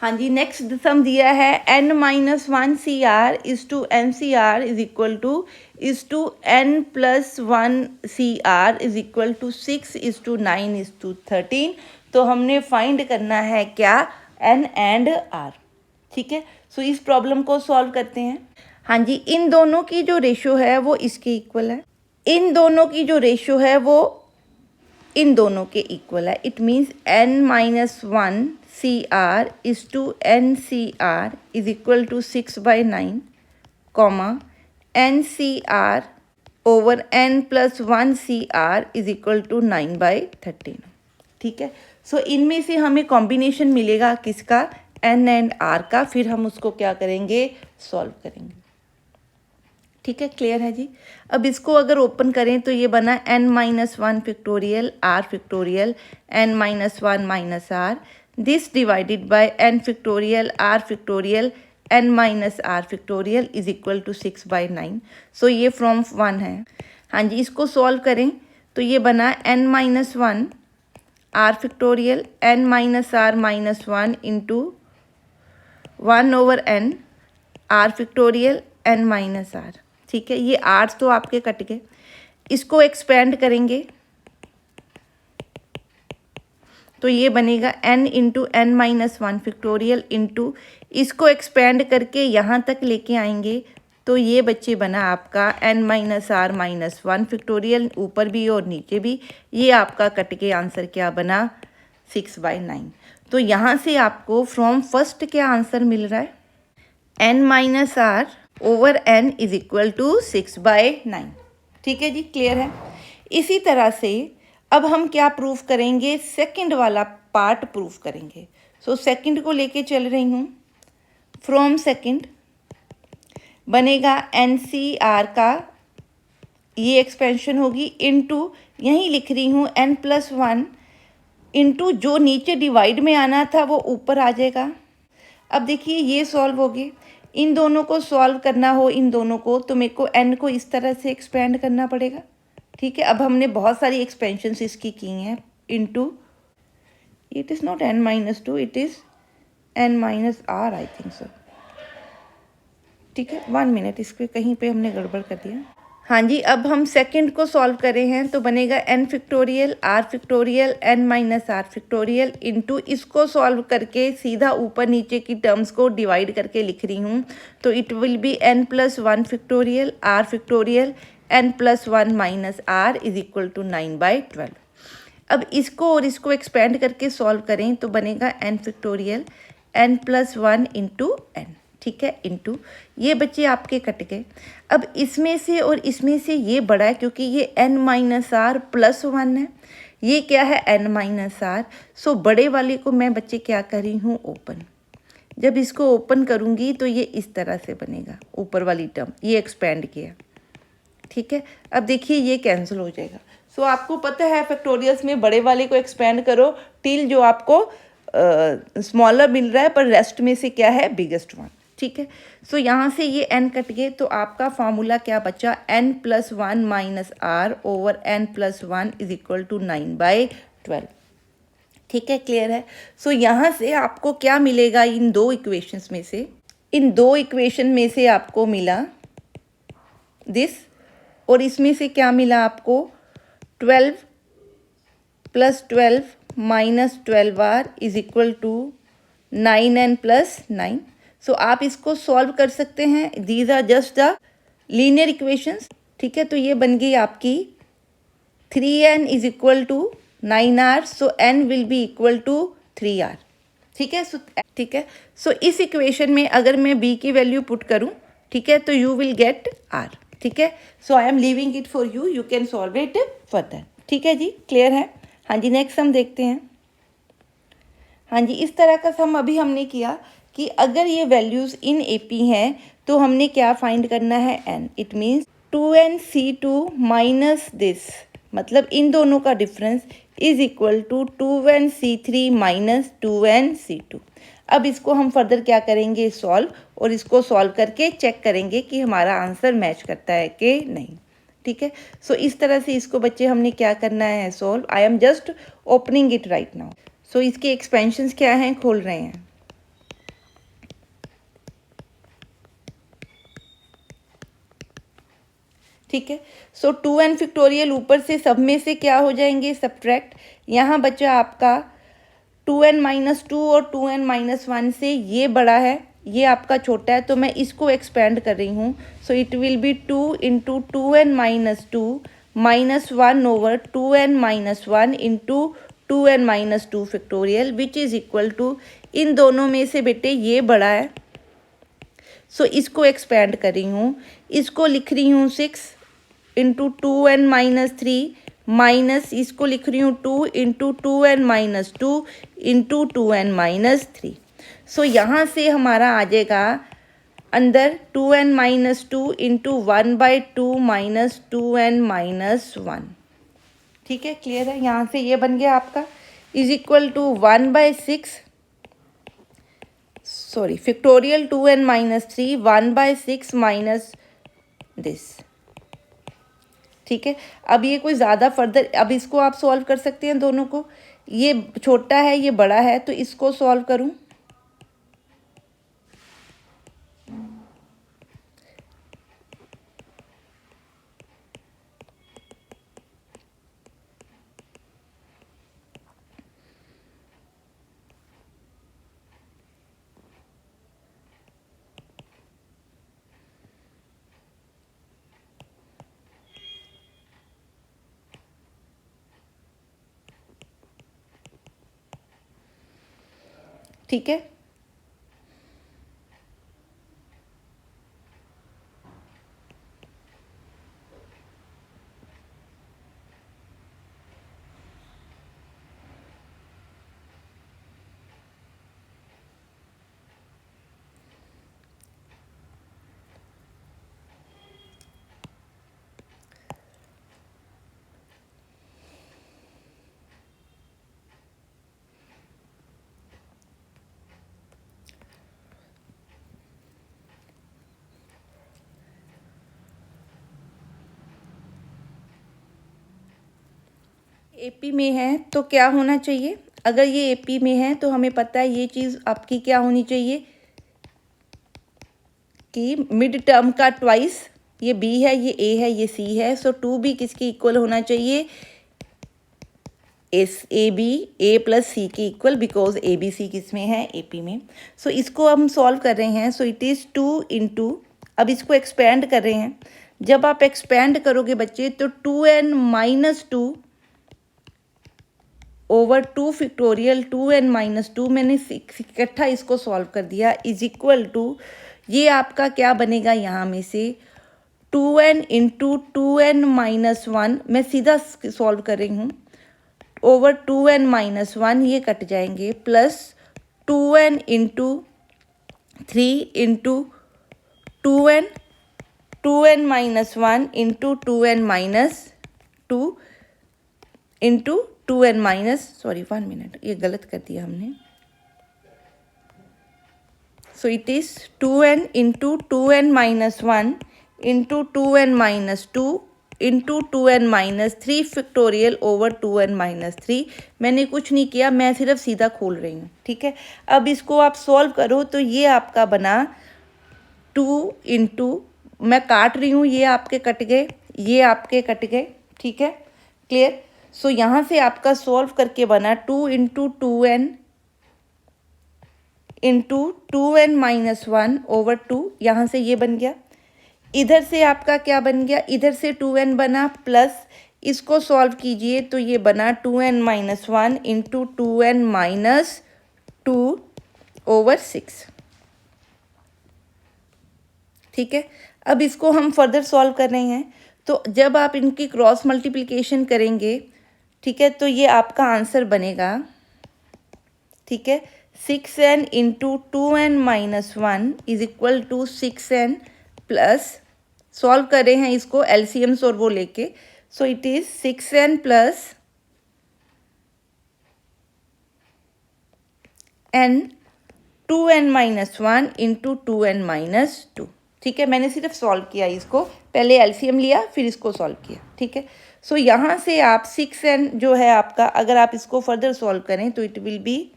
हाँ जी, नेक्स्ट सम दिया है n-1 CR is to NCR is equal to n+1 CR is equal to 6 is to 9 is to 13। तो हमने फाइंड करना है क्या, n एंड r। ठीक है, सो इस प्रॉब्लम को सॉल्व करते हैं। हाँ जी, इन दोनों की जो रेशो है वो इसके इक्वल है, इन दोनों की जो रेशो है वो इन दोनों के इक्वल है। It means n-1 CR is to NCR is equal to 6/9, comma NCR over n+1 CR is equal to 9/13। ठीक है, सो इनमें से हमें कॉम्बिनेशन मिलेगा किसका, n एंड r का, फिर हम उसको क्या करेंगे, सॉल्व करेंगे। ठीक है, क्लियर है जी। अब इसको अगर ओपन करें तो ये बना n-1 factorial r factorial n-1 minus r, this divided by n factorial r factorial n-r factorial is equal to 6/9। So ये फ्रॉम 1 है। हाँ जी, इसको सॉल्व करें तो ये बना n-1 r factorial n-r minus 1 into 1 over n r factorial n minus r। ठीक है, ये r तो आपके कट गए, इसको एक्सपेंड करेंगे तो ये बनेगा n into n-1 factorial into, इसको एक्सपेंड करके यहाँ तक लेके आएंगे तो ये बच्चे बना आपका n-r माइनस 1 फैक्टोरियल, ऊपर भी और नीचे भी, ये आपका कट के आंसर क्या बना, 6/9। तो यहाँ से आपको फ्रॉम फर्स्ट क्या आंसर मिल रहा है, n-r over n is equal to 6/9। ठीक है जी, क्लियर है। इसी तरह से अब हम क्या प्रूफ करेंगे, सेकंड वाला पार्ट प्रूफ करेंगे। सो सेकंड को लेके चल रही हूँ, फ्रॉम सेकंड बनेगा NCR का ये एक्सपेंशन होगी इनटू, यहीं लिख रही हूँ n+1 इंटू जो नीचे डिवाइड में आना था वो ऊपर आ जाएगा। अब देखिए ये सॉल्व हो गए, इन दोनों को सॉल्व करना हो इन दोनों को तो मेरे को n को इस तरह से एक्सपेंड करना पड़ेगा। ठीक है, अब हमने बहुत सारी एक्सपेंशंस इसकी की हैं into, it is not n-2, it is n-r I think so. ठीक है, 1 मिनट, इस पर कहीं पे हमने गड़बड़ कर दिया। हाँ जी, अब हम सेकंड को सॉल्व कर रहे हैं तो बनेगा n factorial r factorial n-r factorial into, इसको सॉल्व करके सीधा ऊपर नीचे की टर्म्स को डिवाइड करके लिख रही हूँ तो it will be n+1 factorial r factorial n+1 minus r is equal to 9/12। अब इसको और इसको एक्सपेंड करके सॉल्व करें तो बनेगा n factorial n+1 into n। ठीक है, इंटू, ये बच्चे आपके कट गए। अब इसमें से और इसमें से ये बड़ा है क्योंकि ये n-r प्लस 1 है, ये क्या है n-r। सो बड़े वाले को मैं बच्चे क्या कर रही हूँ, ओपन। जब इसको ओपन करूँगी तो ये इस तरह से बनेगा, ऊपर वाली टर्म ये एक्सपेंड किया। ठीक है, अब देखिए ये कैंसिल हो जाएगा। सो आपको पता है फैक्टोरियल्स में बड़े वाले को एक्सपेंड करो टिल जो आपको स्मॉलर मिल रहा है, पर रेस्ट में से क्या है, बिगेस्ट वन। ठीक है, सो यहाँ से ये n कट गए तो आपका फॉर्मूला क्या बचा, n+1 minus r over n+1 is equal to 9/12। ठीक है, क्लियर है। सो यहाँ से आपको क्या मिलेगा, इन दो इक्वेशंस में से, इन दो इक्वेशन में से आपको मिला दिस, और इसमें से क्या मिला आपको, 12 + 12 minus 12r is equal to 9n + 9। So आप इसको सॉल्व कर सकते हैं, these are just the linear equations. ठीक है, तो ये बन गई आपकी 3n is equal to 9r, so n will be equal to 3r। ठीक है, सो इस इक्वेशन में अगर मैं b की वैल्यू पुट करूं, ठीक है, तो यू विल गेट r। ठीक है, so I am leaving it for you, you can solve it further. ठीक है जी, क्लियर है। हाँ जी, नेक्स्ट सम देखते हैं। हाँ जी, इस तरह का सम अभी हमने किया कि अगर ये वैल्यूज़ इन एपी हैं तो हमने क्या फाइंड करना है, n। It means 2nc2 minus this, मतलब इन दोनों का difference is equal to 2nc3 minus 2nc2। अब इसको हम फर्दर क्या करेंगे, सॉल्व, और इसको सॉल्व करके चेक करेंगे कि हमारा आंसर मैच करता है कि नहीं। ठीक है, सो इस तरह से इसको बच्चे हमने क्या करना है, solve. I am just opening it right now. So इसके एक्सपेंशंस क्या हैं, खोल रहे हैं। ठीक है, सो 2n फैक्टोरियल ऊपर से सब में से क्या हो जाएंगे, सब्ट्रैक्ट। यहाँ बचा आपका 2n माइनस 2 और 2n माइनस 1 से ये बड़ा है, ये आपका छोटा है, तो मैं इसको एक्सपेंड कर रही हूँ। So it will be 2 into 2n minus 2 minus 1 over 2n minus 1 into 2n minus 2 factorial which is equal to, इन दोनों में से बेटे ये बड़ा है, सो इसको एक्सपेंड कर रही हूँ। इसको लिख रही हूँ 6 इंटू 2n माइनस 3 माइनस, इसको लिख रही हूँ 2 into 2n minus 2 into 2n minus 3। सो यहाँ से हमारा आ जाएगा अंदर 2n minus 2 into 1/2 minus 2n minus 1। ठीक है, क्लियर है। यहाँ से ये बन गया आपका is equal to 1/6, sorry factorial 2n minus 3 1/6 minus this. ठीक है, अब ये कोई ज़्यादा फर्दर, अब इसको आप सॉल्व कर सकते हैं दोनों को। ये छोटा है, ये बड़ा है, तो इसको सॉल्व करूं। ठीक है, एपी में है तो क्या होना चाहिए, अगर ये एपी में है तो हमें पता है ये चीज़ आपकी क्या होनी चाहिए कि मिड टर्म का ट्वाइस, ये बी है, ये ए है, ये सी है, सो 2b किसकी इक्वल होना चाहिए, as A B A plus C के equal, because A B C किस में है, एपी में। सो इसको हम सॉल्व कर रहे हैं। सो इट इज़ 2 इंटू, अब इसको एक्सपेंड कर रहे हैं। जब आप एक्सपेंड करोगे बच्चे तो 2n minus 2 over 2 factorial 2n minus 2, मैंने इकट्ठा इसको सॉल्व कर दिया, इज इक्वल टू, ये आपका क्या बनेगा यहाँ में से 2n इंटू 2n माइनस 1, मैं सीधा सॉल्व कर रही हूँ, ओवर 2n माइनस 1, ये कट जाएंगे, plus 2n into 3 into 2n, 2n minus 1 into 2n minus 2 into 2n minus, sorry 1 minute, ये गलत कर दिया हमने। सो it is 2n into 2n minus 1 into 2n minus 2 into 2n minus 3 factorial over 2n minus 3। मैंने कुछ नहीं किया, मैं सिर्फ सीधा खोल रही हूँ। ठीक है, अब इसको आप सॉल्व करो तो ये आपका बना 2 इंटू, मैं काट रही हूँ, ये आपके कट गए, ये आपके कट गए। ठीक है, क्लियर। सो यहाँ से आपका सॉल्व करके बना 2 into 2n into 2n minus 1 over 2, यहाँ से ये बन गया। इधर से आपका क्या बन गया, इधर से 2n बना, प्लस इसको सॉल्व कीजिए तो ये बना 2n minus 1 into 2n minus 2 over 6। ठीक है, अब इसको हम फर्दर सॉल्व कर रहे हैं। तो जब आप इनकी क्रॉस मल्टीप्लिकेशन करेंगे ठीक है, तो ये आपका आंसर बनेगा, ठीक है, 6n into 2n minus 1 is equal to 6n plus, solve कर रहे हैं इसको एलसीएम्स और वो लेके, so it is 6n plus n 2n minus 1 into 2n minus 2। ठीक है, मैंने सिर्फ सॉल्व किया इसको, पहले एलसीएम लिया फिर इसको सॉल्व किया। ठीक है, सो यहाँ से आप 6n जो है आपका, अगर आप इसको फर्दर सॉल्व करें तो इट विल बी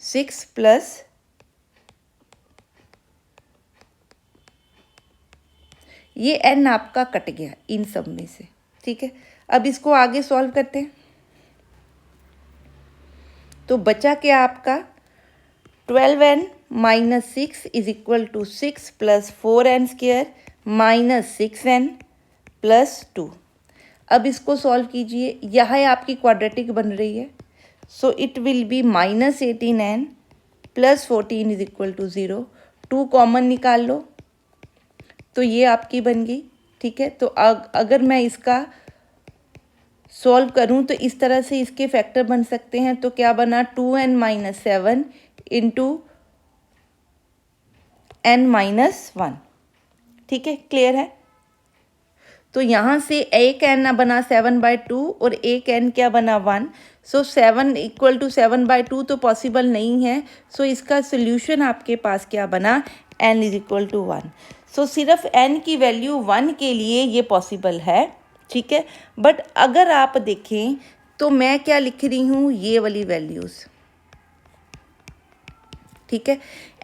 6 प्लस ये n आपका कट गया इन सब में से। ठीक है, अब इसको आगे सॉल्व करते हैं, तो बचा क्या आपका 12n minus 6 is equal to 6 plus 4n square minus 6n plus 2। अब इसको सॉल्व कीजिए, यह आपकी क्वाड्रेटिक बन रही है, so it will be minus 18n plus 14 is equal to 0। 2 common निकाल लो तो ये आपकी बन गई। ठीक है, तो अगर मैं इसका सॉल्व करूं तो इस तरह से इसके फैक्टर बन सकते हैं, तो क्या बना 2n minus 7 into n minus 1। ठीक है, क्लियर है। तो यहाँ से एक n बना 7/2 और एक n क्या बना 1, सो 7 इक्वल टू 7/2 तो पॉसिबल नहीं है, सो इसका सोल्यूशन आपके पास क्या बना n इज इक्वल टू 1। सो सिर्फ n की वैल्यू 1 के लिए ये पॉसिबल है। ठीक है, बट अगर आप देखें तो मैं क्या लिख रही हूँ, ये वाली वैल्यूज़। ठीक है,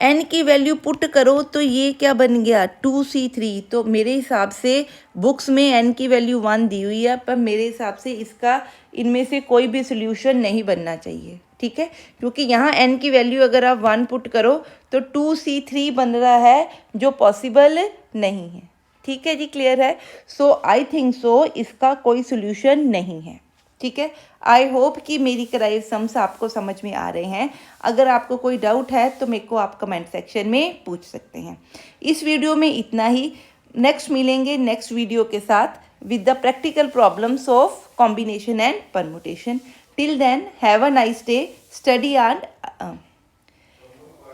n की वैल्यू पुट करो तो ये क्या बन गया 2c3। तो मेरे हिसाब से बुक्स में n की वैल्यू 1 दी हुई है, पर मेरे हिसाब से इसका इनमें से कोई भी सोल्यूशन नहीं बनना चाहिए। ठीक है, क्योंकि यहाँ n की वैल्यू अगर आप 1 पुट करो तो 2c3 बन रहा है, जो पॉसिबल नहीं है। ठीक है जी, क्लियर है। सो आई थिंक सो इसका कोई सोल्यूशन नहीं है। ठीक है, आई होप कि मेरी कराए सम्स आपको समझ में आ रहे हैं। अगर आपको कोई डाउट है तो मेरे को आप कमेंट सेक्शन में पूछ सकते हैं। इस वीडियो में इतना ही, नेक्स्ट मिलेंगे नेक्स्ट वीडियो के साथ with the practical problems of combination and permutation. Till then have a nice day, study and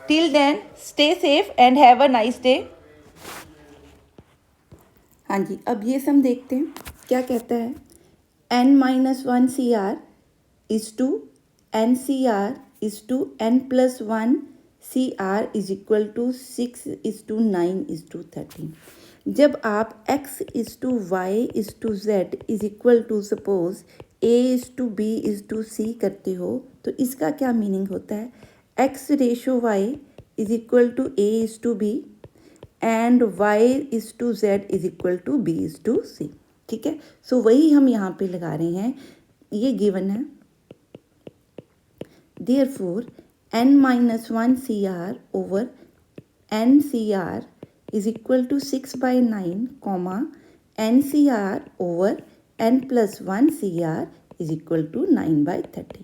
till then stay safe and have a nice day. हाँ जी, अब ये सम देखते हैं क्या कहता है। n minus 1 CR is to n CR is to n plus 1 CR is equal to 6 is to 9 is to 13। जब आप x is to y is to z is equal to suppose a is to b is to c करते हो, तो इसका क्या meaning होता है, x ratio y is equal to a is to b and y is to z is equal to b is to c। ठीक है, सो वही हम यहाँ पे लगा रहे हैं, ये गिवन है। Therefore n minus 1 CR over n CR is equal to 6/9 comma n CR over n plus 1 CR is equal to 9/30।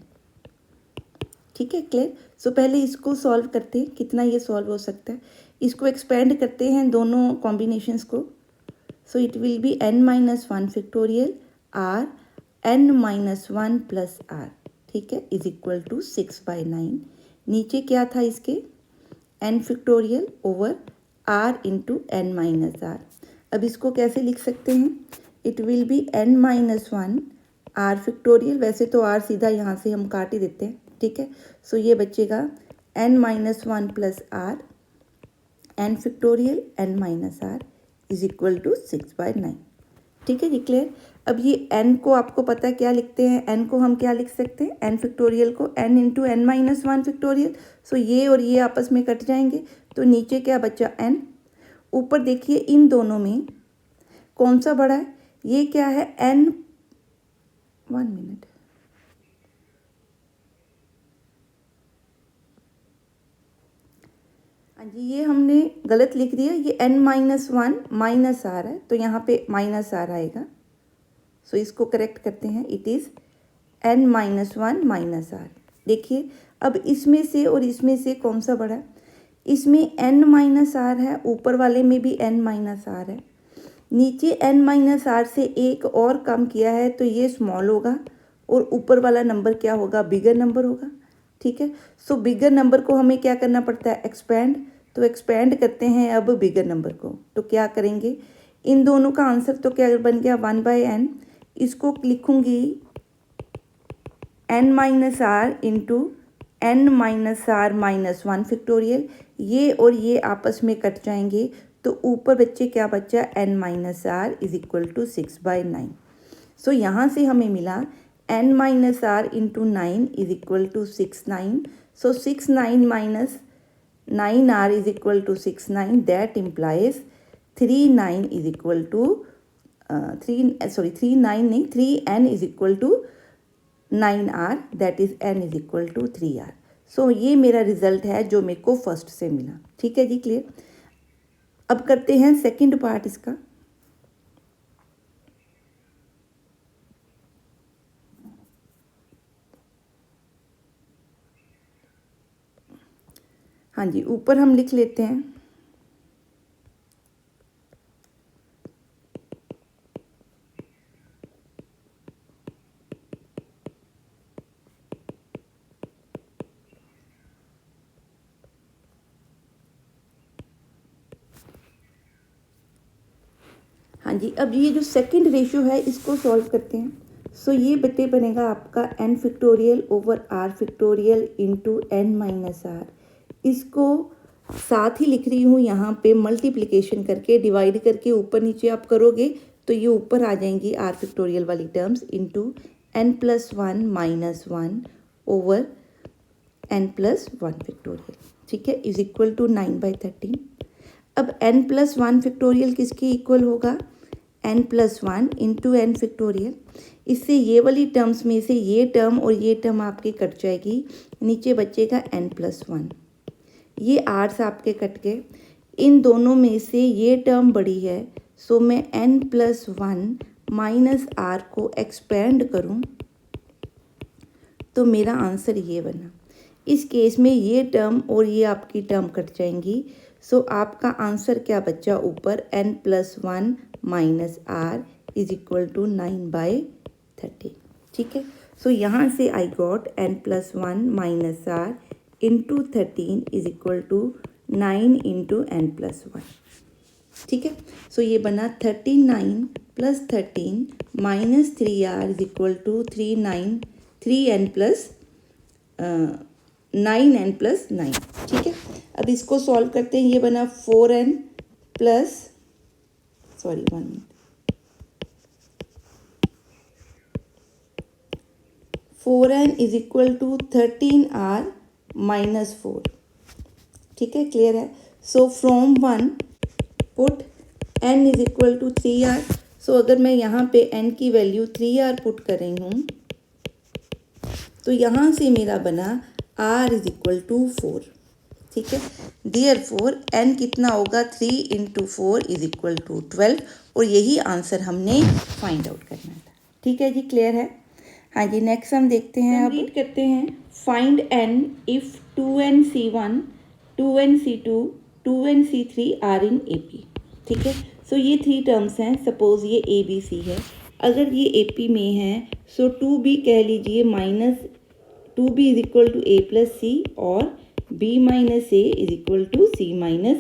ठीक है, क्लियर। सो पहले इसको सॉल्व करते हैं, कितना ये सॉल्व हो सकता है। इसको एक्सपेंड करते हैं दोनों कॉम्बिनेशंस को, सो it will B n minus 1 factorial r n minus 1 plus r। ठीक है, इज इक्वल टू 6/9। नीचे क्या था इसके n factorial over r into n minus r। अब इसको कैसे लिख सकते हैं, it will B n minus 1 r factorial, वैसे तो r सीधा यहाँ से हम काट ही देते हैं। ठीक है, सो ये बचेगा n minus 1 plus r n factorial n minus r is equal to 6/9। ठीक है जी, क्लियर। अब ये n को आपको पता है क्या लिखते हैं, n को हम क्या लिख सकते हैं, n फैक्टोरियल को n into n minus 1 factorial. So ये और ये आपस में कट जाएंगे, तो नीचे क्या बचा n। ऊपर देखिए इन दोनों में कौन सा बड़ा है, ये क्या है n, 1 मिनट, हाँ जी ये हमने गलत लिख दिया, ये n माइनस 1 माइनस r है, तो यहाँ पे माइनस r आएगा। सो इसको करेक्ट करते हैं, it is n minus 1 minus r। देखिए अब इसमें से और इसमें से कौन सा बड़ा है, इसमें n माइनस r है, ऊपर वाले में भी n माइनस r है। नीचे n-r से एक और कम किया है तो ये स्मॉल होगा और ऊपर वाला नंबर क्या होगा, बिगर नंबर होगा। ठीक है, सो बिगर नंबर को हमें क्या करना पड़ता है, एक्सपेंड। तो एक्सपेंड करते हैं अब बिगर नंबर को, तो क्या करेंगे, इन दोनों का आंसर तो क्या बन गया 1/n। इसको लिखूंगी n-r इंटू n-r -1 ये और ये आपस में कट जाएंगे तो ऊपर बच्चे क्या बचा, n-r = 6/9। सो यहाँ से हमें मिला n-r into 9 = 6/9। So 6/9 - 9r = 6/9, that implies 3/9 3n = 9r, that is n = 3r। सो ये मेरा रिजल्ट है जो मेरे को फर्स्ट से मिला। ठीक है जी, क्लियर। अब करते हैं सेकंड पार्ट इसका। हाँ जी, ऊपर हम लिख लेते हैं हाँ जी। अब ये जो सेकंड रेशियो है इसको सॉल्व करते हैं। सो ये बटे बनेगा आपका n factorial over r factorial into n-r। इसको साथ ही लिख रही हूँ यहाँ पे मल्टीप्लिकेशन करके, डिवाइड करके ऊपर नीचे आप करोगे तो ये ऊपर आ जाएंगी r फैक्टोरियल वाली terms into n+1 - 1 over n+1 factorial. ठीक है, इज इक्वल टू 9/13। अब n+1 फैक्टोरियल किसके इक्वल होगा, n+1 इंटू n फैक्टोरियल। इससे ये वाली टर्म्स में से ये टर्म और ये टर्म आपके कट जाएगी, नीचे बचेगा n+1। ये r से आपके कट गए, इन दोनों में से ये टर्म बड़ी है, सो मैं n+1 माइनस r को एक्सपेंड करूं तो मेरा आंसर ये बना। इस केस में ये टर्म और ये आपकी टर्म कट जाएंगी, सो आपका आंसर क्या बचा ऊपर, n+1 माइनस r = 9/13। ठीक है, सो यहाँ से I got n+1 minus r into 13 = 9 into n+1। ठीक है, सो ये बना 39 + 13 - 3r = 9n+9। ठीक है, अब इसको सॉल्व करते हैं। ये बना 4n प्लस 4n = 13r - 4। ठीक है, क्लियर है। सो फ्रॉम 1 पुट n = 3r। सो अगर मैं यहाँ पे n की वैल्यू 3r पुट कर रही हूँ तो यहाँ से मेरा बना r = 4। ठीक है, देयरफॉर n कितना होगा, 3 × 4 = 12, और यही आंसर हमने फाइंड आउट करना था। ठीक है जी, क्लियर है। हाँ जी, नेक्स्ट हम देखते हैं, अब रीड करते हैं। Find n if 2nc1 2nc2 2nc3 are in AP। ठीक है, सो ये 3 टर्म्स हैं। सपोज ये ABC है, अगर ये AP में है सो 2b कह लीजिए माइनस 2b = a + c और b - a = c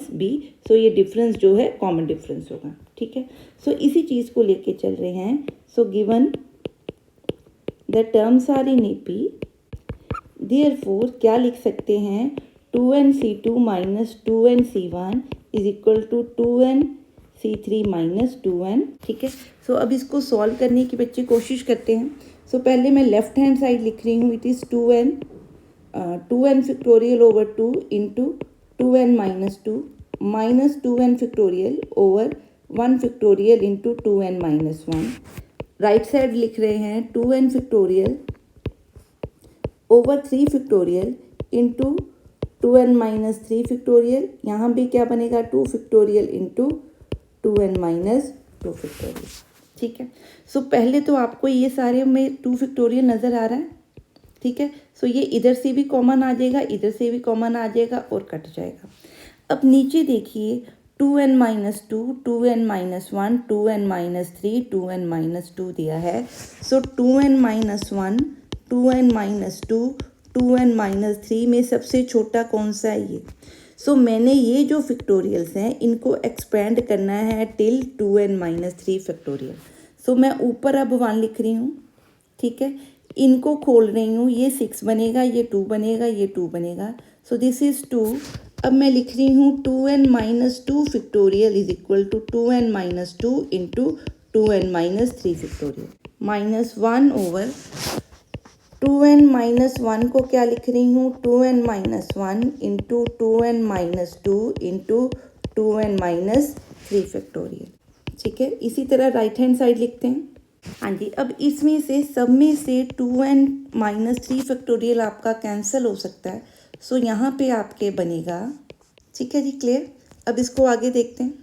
- b। सो ये डिफरेंस जो है कॉमन डिफरेंस होगा। ठीक है, सो इसी चीज़ को लेके चल रहे हैं। So given the terms are in AP, therefore क्या लिख सकते हैं, 2nc2 - 2nc1 = 2nc3 - 2n। ठीक है, सो अब इसको सॉल्व करने की बच्चे कोशिश करते हैं। सो पहले मैं लेफ्ट हैंड साइड लिख रही हूँ, it is 2n factorial over 2 into 2n - 2 minus 2n factorial over 1 factorial into 2n - 1। Right side लिख रहे हैं 2n factorial over 3 factorial into 2n - 3 factorial. यहाँ भी क्या बनेगा, 2 फैक्टोरियल इंटू 2n - 2 फैक्टोरियल। ठीक है, सो पहले तो आपको ये सारे में 2 फैक्टोरियल नज़र आ रहा है। ठीक है, सो ये इधर से भी कॉमन आ जाएगा, इधर से भी कॉमन आ जाएगा और कट जाएगा। अब नीचे देखिए 2n-2, 2n-1, 2n-3, 2n-2 दिया है। सो 2n-1, 2n-2, 2n-3 में सबसे छोटा कौन सा है ये। सो मैंने ये जो फैक्टोरियल्स हैं इनको एक्सपेंड करना है टिल 2n-3 फैक्टोरियल। सो मैं ऊपर अब 1 लिख रही हूँ, ठीक है, इनको खोल रही हूँ, ये 6 बनेगा, ये 2 बनेगा, ये 2 बनेगा। So this is 2। अब मैं लिख रही हूँ 2n-2 factorial is equal to 2n-2 into 2n-3 factorial minus 1 over 2n-1 को क्या लिख रही हूँ 2n-1 into 2n-2 into 2n-3 factorial. ठीक है, इसी तरह राइट हैंड साइड लिखते हैं। हाँ जी, अब इसमें से सब में से 2n-3 फैक्टोरियल आपका कैंसिल हो सकता है। सो यहाँ पे आपके बनेगा, ठीक है जी, क्लियर। अब इसको आगे देखते हैं।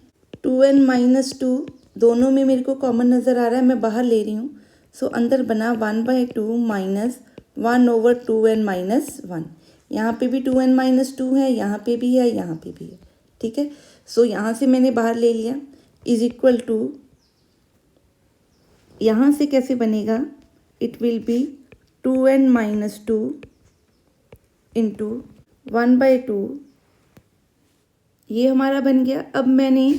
2n-2 दोनों में मेरे को कॉमन नज़र आ रहा है, मैं बाहर ले रही हूँ। सो अंदर बना 1/2 माइनस 1 ओवर 2n-1। यहाँ पे भी 2n-2 है, यहाँ पे भी है, यहाँ पे भी है, ठीक है। सो यहाँ से मैंने बाहर ले लिया इज इक्वल टू, यहाँ से कैसे बनेगा, it will B 2n-2 into 1/2, ये हमारा बन गया। अब मैंने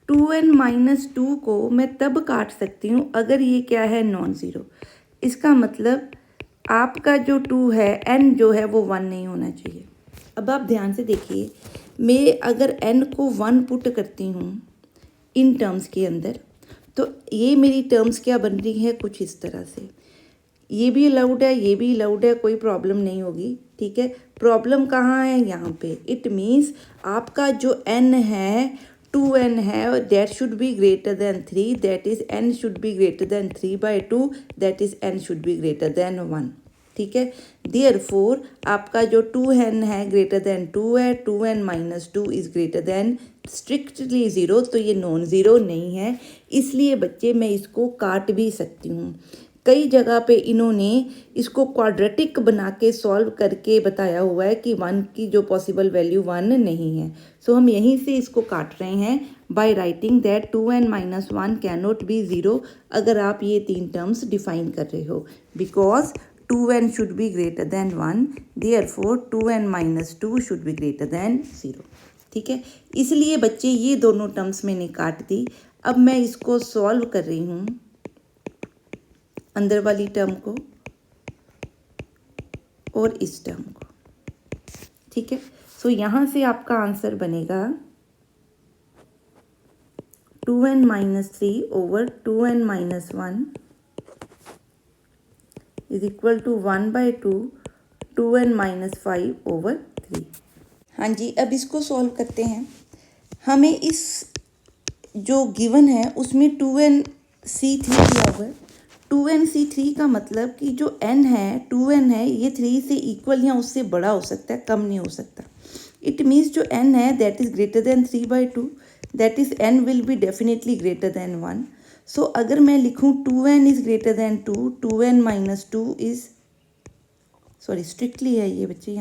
2n-2 को मैं तब काट सकती हूँ अगर ये क्या है, नॉन ज़ीरो। इसका मतलब आपका जो 2 है, n जो है वो 1 नहीं होना चाहिए। अब आप ध्यान से देखिए, मैं अगर n को 1 पुट करती हूँ इन टर्म्स के अंदर, तो ये मेरी टर्म्स क्या बन रही है, कुछ इस तरह से। ये भी अलाउड है, ये भी अलाउड है, कोई प्रॉब्लम नहीं होगी, ठीक है। प्रॉब्लम कहाँ है, यहाँ पे। इट मीन्स आपका जो n है 2n है, that should be greater then 3, that is n should be greater then 3/2, that is n should be greater then 1, ठीक है। देयरफॉर आपका जो 2n है ग्रेटर देन 2 है, 2n-2 is greater than strictly 0, तो ये नॉन ज़ीरो नहीं है। इसलिए बच्चे मैं इसको काट भी सकती हूँ। कई जगह पे इन्होंने इसको क्वाड्रेटिक बना के सॉल्व करके बताया हुआ है कि 1 की जो पॉसिबल वैल्यू 1 नहीं है। सो हम यहीं से इसको काट रहे हैं by writing that 2n-1 can not be 0, अगर आप ये 3 टर्म्स डिफाइन कर रहे हो, because 2n should be greater then 1, therefore 2n-2 should be greater then 0, ठीक है। इसलिए बच्चे ये दोनों टर्म्स मैंने काट दी। अब मैं इसको सॉल्व कर रही हूँ, अंदर वाली टर्म को और इस टर्म को, ठीक है। सो यहाँ से आपका आंसर बनेगा 2n-3 over 2n-1 is equal to 1/2 2n-5 over 3। हाँ जी, अब इसको सॉल्व करते हैं। हमें इस जो गिवन है उसमें 2nc3 दिया हुआ है। 2nc3 का मतलब कि जो n है, 2n है, ये 3 से इक्वल या उससे बड़ा हो सकता है, कम नहीं हो सकता। इट मीन्स जो n है that is greater than 3/2, that is n will be definitely greater than 1। सो अगर मैं लिखूँ 2n is greater than 2, 2n-2 is, sorry strictly है ये बच्चे,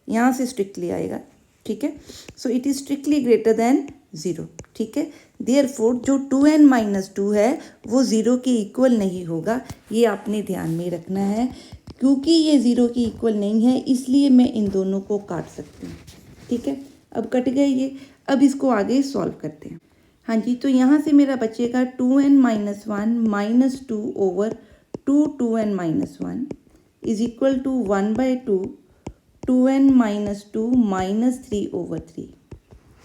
यहाँ से स्ट्रिक्टली आएगा, ठीक है। So it is strictly greater than 0, ठीक है। देयरफॉर जो 2n-2 है वो 0 के इक्वल नहीं होगा, ये आपने ध्यान में रखना है। क्योंकि ये 0 के इक्वल नहीं है इसलिए मैं इन दोनों को काट सकती हूँ, ठीक है। अब कट गए ये। अब इसको आगे सॉल्व करते हैं। हाँ जी, तो यहाँ से मेरा बचेगा 2n-1 minus 2 over 2n-1 is equal to 1/2 2n-2 minus 3 over 3,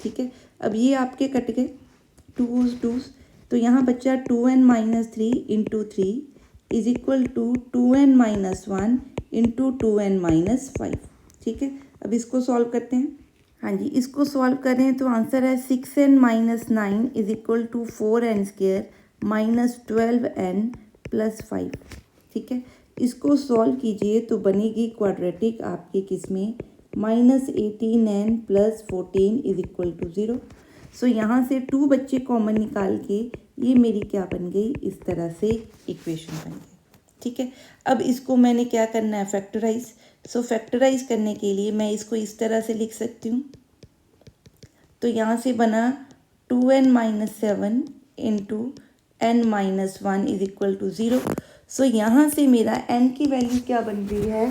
ठीक है। अब ये आपके कट गए 2 तो यहाँ बचा 2n-3 into 3 is equal to 2n-1 into 2n-5, ठीक है। अब इसको सॉल्व करते हैं। हाँ जी, इसको सॉल्व करें तो आंसर है 6n-9 is equal to 4n² minus 12n plus 5, ठीक है। इसको सॉल्व कीजिए तो बनेगी क्वाड्रेटिक आपके किसमें, -18n plus 14 is equal to 0। So यहाँ से 2 बच्चे कॉमन निकाल के ये मेरी क्या बन गई, इस तरह से इक्वेशन बन गई, ठीक है। अब इसको मैंने क्या करना है, फैक्टराइज। सो फैक्टराइज करने के लिए मैं इसको इस तरह से लिख सकती हूँ। तो यहाँ से बना 2n minus 7 into n minus 1 is equal to 0। So यहाँ से मेरा n की वैल्यू क्या बन रही है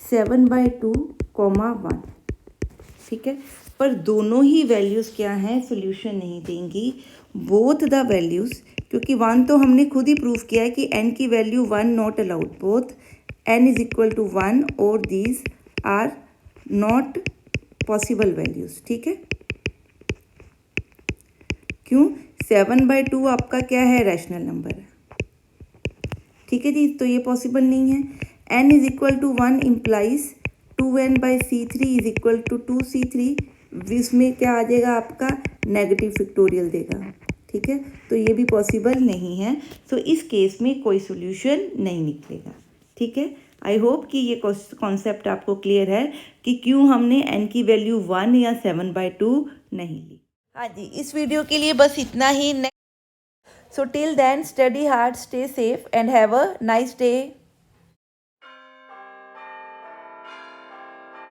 7/2, 1। ठीक है, पर दोनों ही वैल्यूज़ क्या हैं, सोल्यूशन नहीं देंगी। बोथ द वैल्यूज़, क्योंकि 1 तो हमने खुद ही प्रूव किया है कि n की value 1 not allowed, both n is equal to 1 और these are not possible values. ठीक है, क्यों, 7/2 आपका क्या है, रैशनल नंबर है। ठीक है जी, तो ये पॉसिबल नहीं है। n is equal to 1 implies 2n/c3 is equal to 2c3। इसमें क्या आ जाएगा आपका, नेगेटिव फैक्टोरियल देगा। ठीक है, तो ये भी पॉसिबल नहीं है। तो इस केस में कोई सोल्यूशन नहीं निकलेगा। ठीक है, आई होप कि ये कॉन्सेप्ट आपको क्लियर है कि क्यों हमने n की वैल्यू 1 या 7/2 नहीं ली। हाँ जी, इस वीडियो के लिए बस इतना ही। So till then, study hard, stay safe and have a nice day.